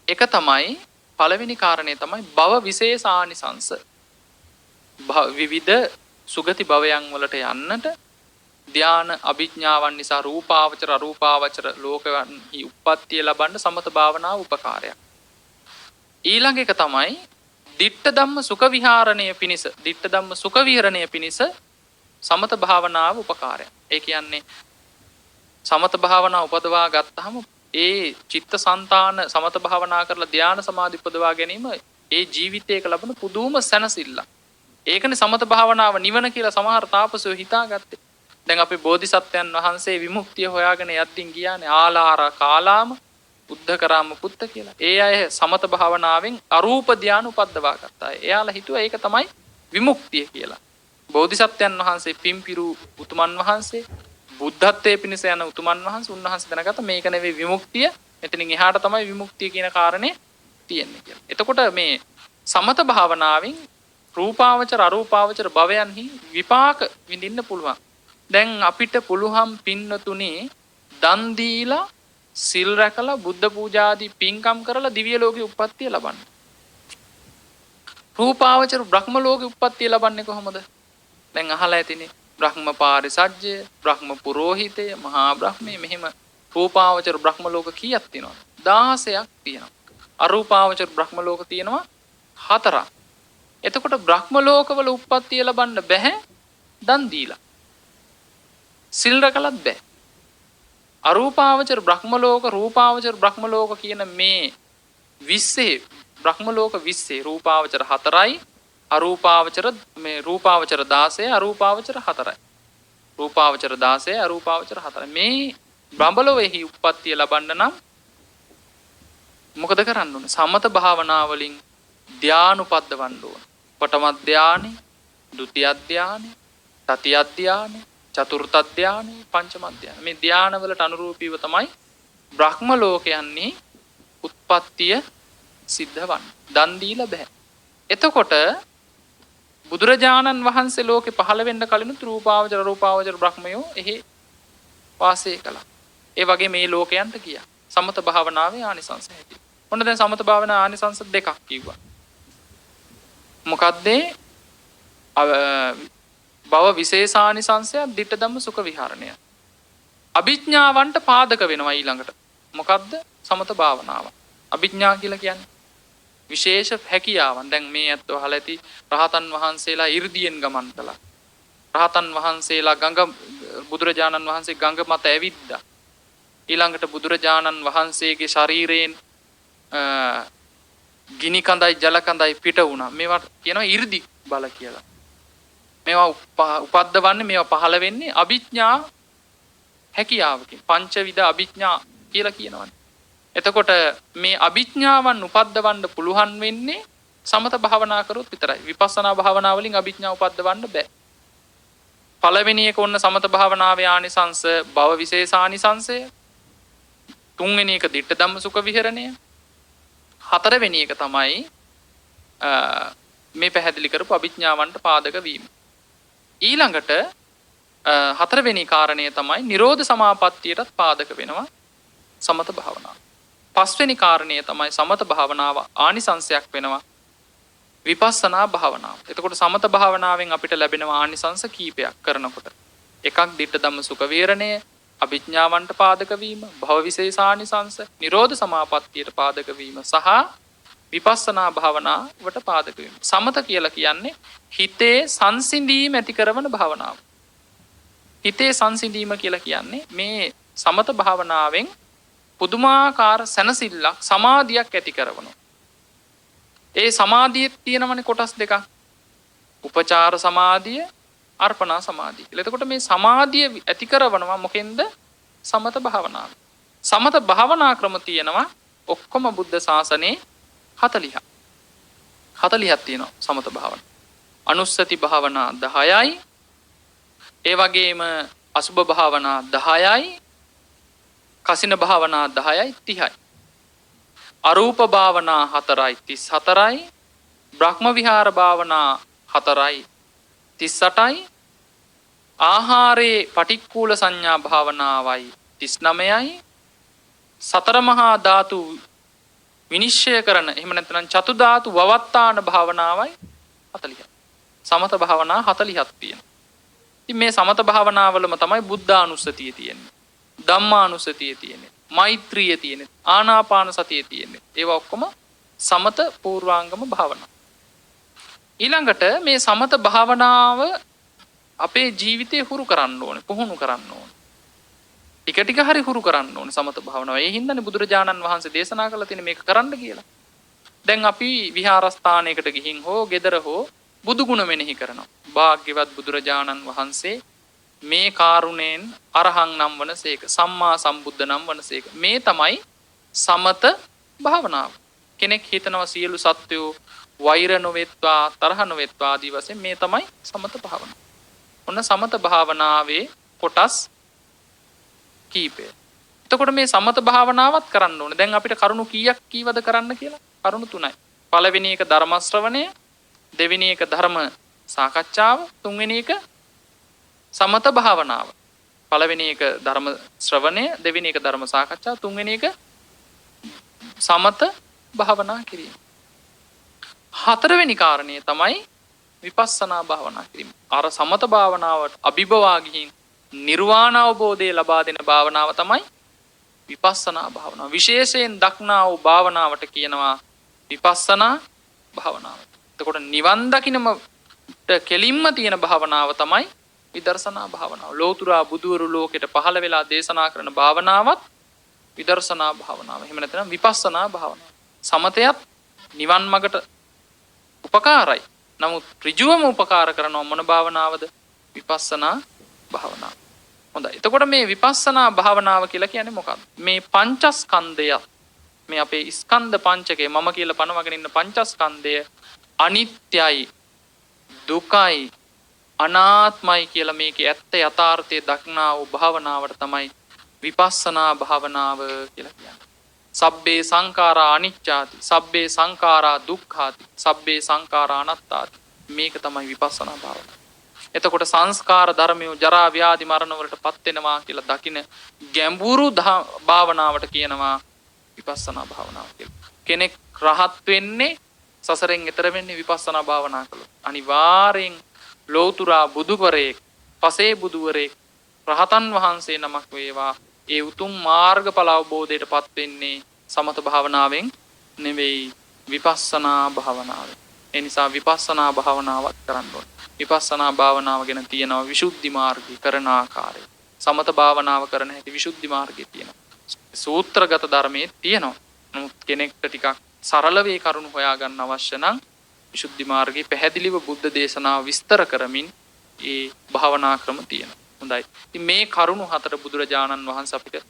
එක තමයි, පළවෙනි කාරණේ තමයි භව විශේෂ ආනිසංස. විවිධ සුගති භවයන් වලට යන්නට ධ්‍යාන අභිඥාවන් නිසා රූපාවචර අරූපාවචර ලෝකයන්හි උප්පත්තිය ලබන්න සමත භාවනාව උපකාරයක්. ඊළඟ එක තමයි දිට්ඨ ධම්ම සුඛ විහරණය පිණිස, දිට්ඨ ධම්ම සුඛ විහරණය පිණිස සමත භාවනාව උපකාරයක්. ඒ කියන්නේ සමත භාවනාව උපදවා ගත්තාම ඒ චිත්තසංතාන සමත භාවනා කරලා ධ්‍යාන සමාධි උපදවා ගැනීම ඒ ජීවිතයක ලබන පුදුම සැනසෙල්ල. ඒකනේ සමත භාවනාව නිවන කියලා සමහර තාපසයෝ හිතාගත්තේ. දැන් අපි බෝධිසත්වයන් වහන්සේ විමුක්තිය හොයාගෙන යද්දී ගියානේ ආලාර කාලාම බුද්ධකරාම පුත්ත කියලා. ඒ අය සමත භාවනාවෙන් අරූප ධානය උපද්දවා ගත්තා. එයාලා හිතුවා ඒක තමයි විමුක්තිය කියලා. බෝධිසත්වයන් වහන්සේ පිම්පිරු උතුමන් වහන්සේ බුද්ධත්වයේ පිණිස යන උතුමන් වහන්සේ උන්වහන්සේ දැනගත්ත මේක නෙවෙයි විමුක්තිය. එතනින් එහාට තමයි විමුක්තිය කියන කාරණේ තියෙන්නේ කියලා. එතකොට මේ සමත භාවනාවෙන් රූපාවචර අරූපාවචර භවයන්හි විපාක විඳින්න පුළුවන්. දැන් අපිට පුළුවන් පින්නතුනේ දන් දීලා සිල් රැකලා බුද්ධ පූජාදී පින්කම් කරලා දිව්‍ය ලෝකේ උප්පත්තිය ලබන්න. රූපාවචර බ්‍රහ්ම ලෝකේ උප්පත්තිය ලබන්නේ කොහොමද? දැන් අහලා ඇතිනේ බ්‍රහ්ම පාරිසජ්ජය, බ්‍රහ්ම පුරෝහිතය, මහා බ්‍රහ්මයේ මෙහෙම රූපාවචර බ්‍රහ්ම ලෝක කීයක් තියෙනවද? 16ක් තියෙනවා. අරූපාවචර බ්‍රහ්ම ලෝක තියෙනවා 4ක්. එතකොට බ්‍රහ්ම ලෝකවල උප්පත්තිය ලබන්න බෑ දන් දීලා. සිල් රැකලත් බෑ. අරූපාවචර බ්‍රහ්ම ලෝක, රූපාවචර බ්‍රහ්ම ලෝක කියන මේ 20 බ්‍රහ්ම ලෝක 20 රූපාවචර 4යි, අරූපාවචර මේ රූපාවචර 16, අරූපාවචර 4යි. රූපාවචර 16, අරූපාවචර 4යි. මේ බ්‍රහ්මලෝකෙහි උප්පත්තිය ලබන්න නම් මොකද කරන්න ඕනේ? සමත භාවනා වලින් ධානය උපද්දවන්න ඕන. පඨම ධානය, ဒုတိ ධානය, තතිය ධානය, චතුර්ථ ධානය, පංචම ධානය. මේ ධාන වලට අනුරූපීව තමයි බ්‍රහ්ම ලෝකයන්හි උත්පත්තිය සිද්ධ වන්නේ. දන් දීලා බෑ. එතකොට බුදුරජාණන් වහන්සේ ලෝකේ පහළ වෙන්න කලින් රූපාවචර රූපාවචර බ්‍රහ්මයෝ එහි වාසය කළා. ඒ වගේ මේ ලෝකයන්ට ගියා. සමත භාවනාවේ ආනිසංස හැටි. ඔන්න දැන් සමත භාවනා ආනිසංස දෙකක් කිව්වා. මොකද්ද? භව විශේෂානිසංසය, ditta ධම්ම සුඛ විහරණය. අභිඥාවන්ට පාදක වෙනවා ඊළඟට. මොකද්ද? සමත භාවනාව. අභිඥා කියලා කියන්නේ විශේෂ හැකියාවන්. දැන් මේ ඇත්තෝ අහලා ඇති රහතන් වහන්සේලා 이르දියෙන් ගමන් කළා. රහතන් වහන්සේලා බුදුරජාණන් වහන්සේ ගඟ මත ඇවිද්දා. ඊළඟට බුදුරජාණන් වහන්සේගේ ශරීරයෙන් ගිනි කඳයි ජල කඳයි පිට වුණා. මේවට කියනවා 이르දි බල කියලා. මේවා උපද්දවන්නේ, මේවා පහළ වෙන්නේ අභිඥා හැකියාවකින්. පංචවිධ අභිඥා කියලා කියනවනේ. එතකොට මේ අභිඥාවන් උපද්දවන්න පුළුවන් වෙන්නේ සමත භාවනා කරොත් විතරයි. විපස්සනා භාවනා වලින් අභිඥා උපද්දවන්න බෑ. පළවෙනි එක ඔන්න සමත භාවනාවේ ආනිසංස භව විශේෂානිසංසය. තුන්වෙනි එක ditta ධම්ම සුඛ විහරණය. හතරවෙනි එක තමයි මේ පැහැදිලි කරපු අභිඥාවන්ට පාදක වීම. ඊළඟට හතරවෙනි කාරණය තමයි නිරෝධ සමාපත්තියටත් පාදක වෙනවා සමත භාවනාව. පස්වෙනි කාරණය තමයි සමත භාවනාව ආනිසංසයක් වෙනවා විපස්සනා භාවනාව. එතකොට සමත භාවනාවෙන් අපිට ලැබෙනවා ආනිසංස කීපයක් කරනකොට. එකක් ditta ධම්ම සුඛ විහරණය, අභිඥාවන්ට පාදක වීම, භව විශේෂානිසංස, නිරෝධ සමාපත්තියට පාදක වීම සහ විපස්සනා භාවනාවට පාදක වීම. සමත කියලා කියන්නේ හිතේ සංසිඳීම ඇති කරන භාවනාව. හිතේ සංසිඳීම කියලා කියන්නේ මේ සමත භාවනාවෙන් පුදුමාකාර සැනසෙල්ලක්, සමාධියක් ඇති කරනවා. ඒ සමාධියේ තියෙනවනේ කොටස් දෙකක්. උපචාර සමාධිය, අර්පණා සමාධිය කියලා. එතකොට මේ සමාධිය ඇති කරනවා මොකෙන්ද? සමත භාවනාව. සමත භාවනා ක්‍රම තියෙනවා ඔක්කොම බුද්ධ ශාසනයේ 40ක්. 40ක් තියෙනවා සමත භාවනා. අනුස්සති භාවනා 10යි. ඒ වගේම අසුභ භාවනා 10යි. කසින භාවනා 10යි 30යි. අරූප භාවනා 4යි 34යි. බ්‍රහ්ම විහාර භාවනා 4යි 38යි. ආහාරයේ පටික්කුල සංඥා භාවනාවයි 39යි. සතර මහා ධාතු විනිශ්චය කරන එහෙම නැත්නම් චතු ධාතු වවත්තාන භාවනාවයි 40යි. සමත භාවනා 40ක් තියෙනවා. ඉතින් මේ සමත භාවනාවලම තමයි බුද්ධානුස්සතිය තියෙන්නේ. ධම්මානුස්සතිය තියෙන්නේ. මෛත්‍රිය තියෙන්නේ. ආනාපාන සතිය තියෙන්නේ. ඒවා ඔක්කොම සමත පූර්වාංගම භාවනා. ඊළඟට මේ සමත භාවනාව අපේ ජීවිතේ හුරු කරන්න ඕනේ, පුහුණු කරන්න ඕනේ. ටික ටික හරි හුරු කරන්න ඕනේ සමත භාවනාව. ඒ හින්දානේ බුදුරජාණන් වහන්සේ දේශනා කළා තියෙන මේක කරන්න කියලා. දැන් අපි විහාරස්ථානයකට ගිහින් හෝ ගෙදර හෝ බුදු ගුණ මෙනෙහි කරනවා. භාග්‍යවත් බුදුරජාණන් වහන්සේ මේ කාරුණයෙන් අරහං නම් වනසේක, සම්මා සම්බුද්ධ නම් වනසේක. මේ තමයි සමත භාවනාව. කෙනෙක් හිතනවා සියලු සත්වයෝ වෛර නොවෙත්වා, තරහ නොවෙත්වා ආදී වශයෙන් මේ තමයි සමත භාවනාව. ඔන්න සමත භාවනාවේ කොටස් කීපය. එතකොට මේ සමත භාවනාවත් කරන්න ඕනේ. දැන් අපිට කරුණු කීයක් කීවද කරන්න කියලා? කරුණු 3යි. පළවෙනි එක ධර්ම ශ්‍රවණය, දෙවෙනි එක ධර්ම සාකච්ඡාව, තුන්වෙනි එක සමත භාවනාව. පළවෙනි එක ධර්ම ශ්‍රවණය, දෙවෙනි එක ධර්ම සාකච්ඡාව, තුන්වෙනි එක සමත භාවනා කිරීම. හතරවෙනි කාරණය තමයි විපස්සනා භාවනා කිරීම. අර සමත භාවනාවට අභිබවා ගිහින් නිර්වාණ අවබෝධය ලබා දෙන භාවනාව තමයි විපස්සනා භාවනාව. විශේෂයෙන් දක්නා වූ භාවනාවට කියනවා විපස්සනා භාවනාව. එතකොට නිවන් දකින්නම කෙලින්ම තියෙන භාවනාව තමයි විදර්ශනා භාවනාව. ලෝතුරා බුදුවරු ලෝකෙට පහළ වෙලා දේශනා කරන භාවනාවත් විදර්ශනා භාවනාව. එහෙම නැත්නම් විපස්සනා භාවනාව. සමතයත් නිවන් මගට උපකාරයි. නමුත් ඍජුවම උපකාර කරන මොන භාවනාවද? විපස්සනා භාවනාව. හොඳයි. එතකොට මේ විපස්සනා භාවනාව කියලා කියන්නේ මොකක්ද? මේ පංචස්කන්ධය, මේ අපේ ස්කන්ධ පංචකය, මම කියලා පනවගෙන ඉන්න පංචස්කන්ධය අනිත්‍යයි, දුකයි, අනාත්මයි කියලා මේකේ ඇත්ත යථාර්ථය දක්නා වූ භාවනාවට තමයි විපස්සනා භාවනාව කියලා කියන්නේ. සබ්බේ සංඛාරා අනිච්චාති, සබ්බේ සංඛාරා දුක්ඛාති, සබ්බේ සංඛාරා අනාත්තාති. මේක තමයි විපස්සනා භාවනාව. එතකොට සංස්කාර ධර්මය ජරා ව්‍යාධි මරණ වලට පත් වෙනවා කියලා දකින ගැඹුරු භාවනාවට කියනවා විපස්සනා භාවනාව කියලා. කෙනෙක් රහත් වෙන්නේ, සසරෙන් එතර වෙන්නේ විපස්සනා භාවනා කළොත්. අනිවාර්යෙන් ලෝතුරා බුදුවරයෙක්, පසේ බුදුවරයෙක්, රහතන් වහන්සේ නමක් වේවා, ඒ උතුම් මාර්ගඵල අවබෝධයට පත් වෙන්නේ සමත භාවනාවෙන් නෙවෙයි, විපස්සනා භාවනාවෙන්. ඒ නිසා විපස්සනා භාවනාවක් කරන්න ඕනේ. විපස්සනා භාවනාව ගැන තියෙනවා විසුද්ධි මාර්ගය කරන ආකාරය. සමත භාවනාව කරන හැටි විසුද්ධි මාර්ගයේ තියෙනවා. සූත්‍රගත ධර්මයේ තියෙනවා. නමුත් කෙනෙක්ට ටිකක් සරල වේ කරුණු හොයාගන්න අවශ්‍ය නම් විසුද්ධි මාර්ගයේ පැහැදිලිව බුද්ධ දේශනාව විස්තර කරමින් ඒ භාවනා ක්‍රම තියෙනවා. හොඳයි. ඉතින් මේ කරුණු හතර බුදුරජාණන් වහන්සේ අපිට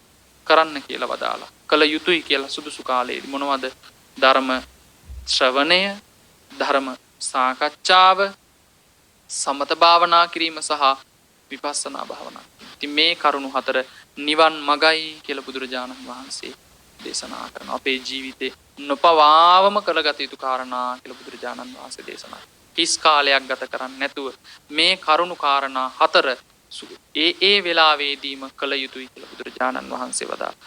කරන්න කියලා වදාලා. කළ යුතුයි කියලා සුදුසු කාලයේදී මොනවද? ධර්ම ශ්‍රවණය, ධර්ම සාකච්ඡාව, සමත භාවනා කිරීම සහ විපස්සනා භාවනා. ඉතින් මේ කරුණු හතර නිවන් මගයි කියලා බුදුරජාණන් වහන්සේ දේශනා කරනවා. අපේ ජීවිතේ නොපවාවම කරගත යුතු කාරණා කියලා බුදුරජාණන් වහන්සේ දේශනා කරනවා. කිස් කාලයක් ගත කරන්නේ නැතුව මේ කරුණු කාරණා හතර ඒ වෙලාවේදීම කළ යුතුයි කියලා බුදුරජාණන් වහන්සේ වදාළා.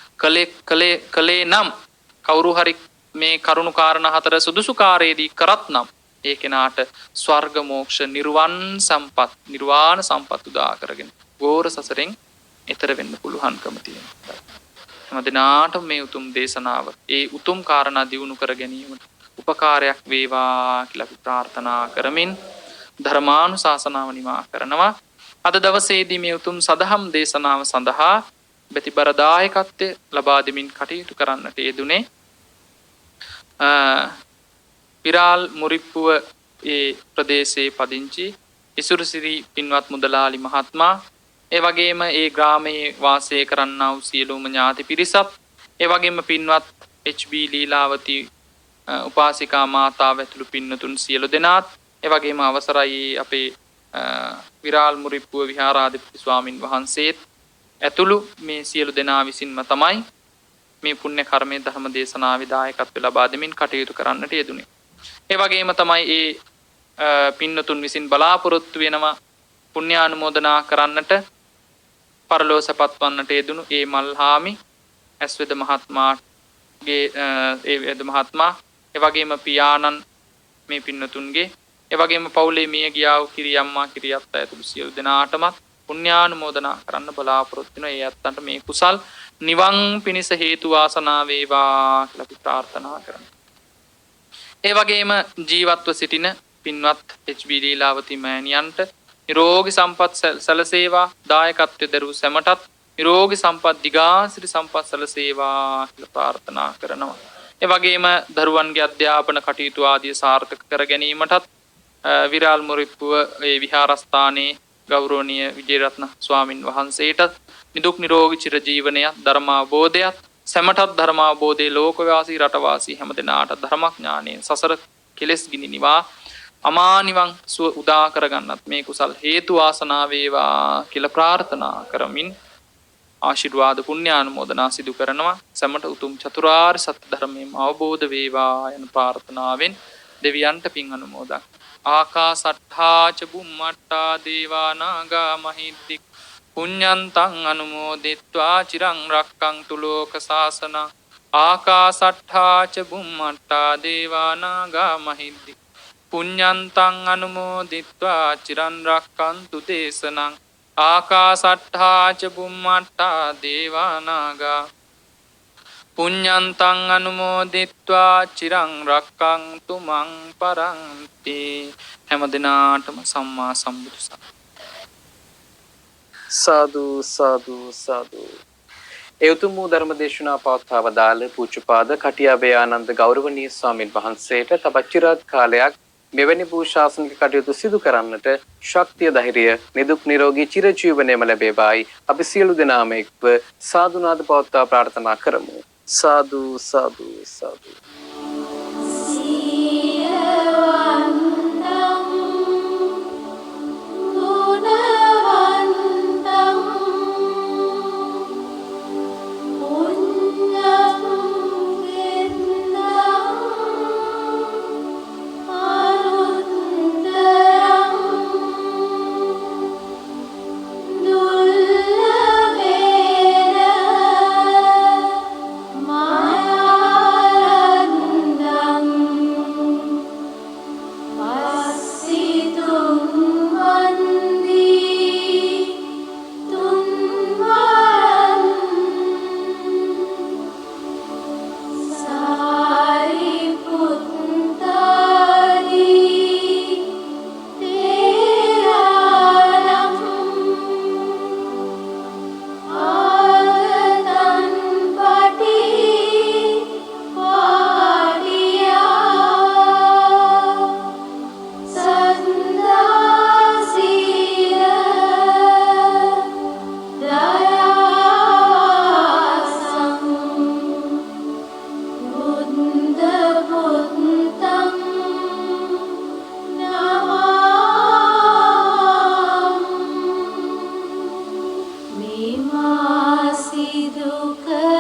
කලේ නම් කවුරු හරි මේ කරුණු කාරණා හතර සුදුසු කාර්යයේදී කරත් නම් ඒ කෙනාට ස්වර්ග මෝක්ෂ නිර්වාණ සම්පත් උදා කරගෙන ගෝර සසරෙන් එතර වෙන්න පුළුවන්කම තියෙනවා. හැම දිනාටම මේ උතුම් දේශනාව ඒ උතුම් කාරණා දියුණු කර ගැනීමට උපකාරයක් වේවා කියලා අපි ප්‍රාර්ථනා කරමින් ධර්මානුශාසනාව නිමා කරනවා. අද දවසේදී මේ උතුම් සදහම් දේශනාව සඳහා ප්‍රතිබර දායකත්වය ලබා දෙමින් කටයුතු කරන්නට යෙදුනේ විරාල් මුරිප්පුව ඒ ප්‍රදේශයේ පදිංචි ඉසුරුසිරි පින්වත් මුදලාලි මහත්මයා, ඒ වගේම ඒ ග්‍රාමයේ වාසය කරන්නා වූ සියලුම ඥාති පිරිසත්, ඒ වගේම පින්වත් HB ලීලාවති උපාසිකා මාතාව ඇතුළු පින්නතුන් සියලු දෙනාත්, ඒ වගේම අවසරයි අපේ විරාල් මුරිප්පුව විහාරාධිපති ස්වාමින් වහන්සේත්, ඇතුළු මේ සියලු දෙනා විසින්ම තමයි මේ පුණ්‍ය කර්මයේ ධර්ම දේශනාවේ දායකත්ව ලබා දෙමින් කටයුතු කරන්නට යෙදුනේ. ඒ වගේම තමයි ඒ පින්නතුන් විසින් බලාපොරොත්තු වෙනවා පුණ්‍යානුමෝදනා කරන්නට පරලෝසපත් වන්නට යෙදුණු ඒ මල්හාමි ඇස්වැද මහත්මයාගේ ඒ වේද මහත්මයා ඒ වගේම පියාණන් මේ පින්නතුන්ගේ ඒ වගේම පවුලේ මිය ගියා වූ කිරි අම්මා කිරි අත්තා ඇතුළු සියලු දෙනාටම පුණ්‍යානුමෝදනා කරන්න බලාපොරොත්තු වෙන ඒ අත්තන්ට මේ කුසල් නිවන් පිණිස හේතු වාසනා වේවා කියලා අපි ප්‍රාර්ථනා කරනවා. ඒ වගේම ජීවත්ව සිටින පින්වත් HB ලීලාවති මෑණියන්ට නිරෝගී සම්පත් සැලසේවා දායකත්වයේ දරූ සැමටත් නිරෝගී සම්පත් දිගාසිරි සම්පත් සැලසේවා කියලා ප්‍රාර්ථනා කරනවා. ඒ වගේම දරුවන්ගේ අධ්‍යාපන කටයුතු ආදී සාර්ථක කර ගැනීමටත් විරාල් මුරිප්පුව ඒ විහාරස්ථානයේ ගෞරවනීය විජේරත්න ස්වාමින් වහන්සේටත් නිදුක් නිරෝගී චිර ජීවනයත් ධර්මාවබෝධයත් සැමටත් ධර්මාවබෝධයේ ලෝකවාසී රටවාසී හැමදෙනාට ධර්මඥානයෙන් සසර කෙලෙස් ගිනි නිවා අමා නිවන් සුව උදා කරගන්නත් මේ කුසල් හේතු වාසනා වේවා කියලා ප්‍රාර්ථනා කරමින් ආශිර්වාද පුණ්‍යානුමෝදනා සිදු කරනවා. සැමට උතුම් චතුරාර්ය සත්‍ය ධර්මයෙන් අවබෝධ වේවා යන ප්‍රාර්ථනාවෙන් දෙවියන්ට පින් අනුමෝදන්. ආකාසට්ඨා ච බුම්මට්ඨා දේවා නාග මහිද්దిక පුඤ්ඤන්තං අනුමෝදිත්වා චිරං රක්ඛන්තු ලෝක සාසනං. ආකාසට්ඨා ච බුම්මට්ඨා දේවා නාග මහිද්దిక පුඤ්ඤන්තං අනුමෝදිත්වා චිරං රක්ඛන්තු දේශනං. ආකාසට්ඨා ච බුම්මට්ඨා දේවා නාග පුඤ්ඤන්තං අනුමෝදිත්වා චිරං රක්ඛන්තු මං පරන්ති. හැම දිනාටම සම්මා සම්බුදු සාදු සාදු සාදු. ඒ උතුම් වූ ධර්ම දේශනා පවත්වා වදාළ පූජ්‍යපාද කටියාබේ ආනන්ද ගෞරවනීය ස්වාමීන් වහන්සේට තවත් චිරාත් කාලයක් මෙවැනි වූ ශාසනික කටයුතු සිදු කරන්නට ශක්තිය ධෛර්යය නිදුක් නිරෝගී චිරජීවනයේම ලැබේවායි අපි සියලු දෙනාම එක්ව සාදුනාද පවත්වා ප්‍රාර්ථනා කරමු. සාදු සාදු සාදු. Mimasi duka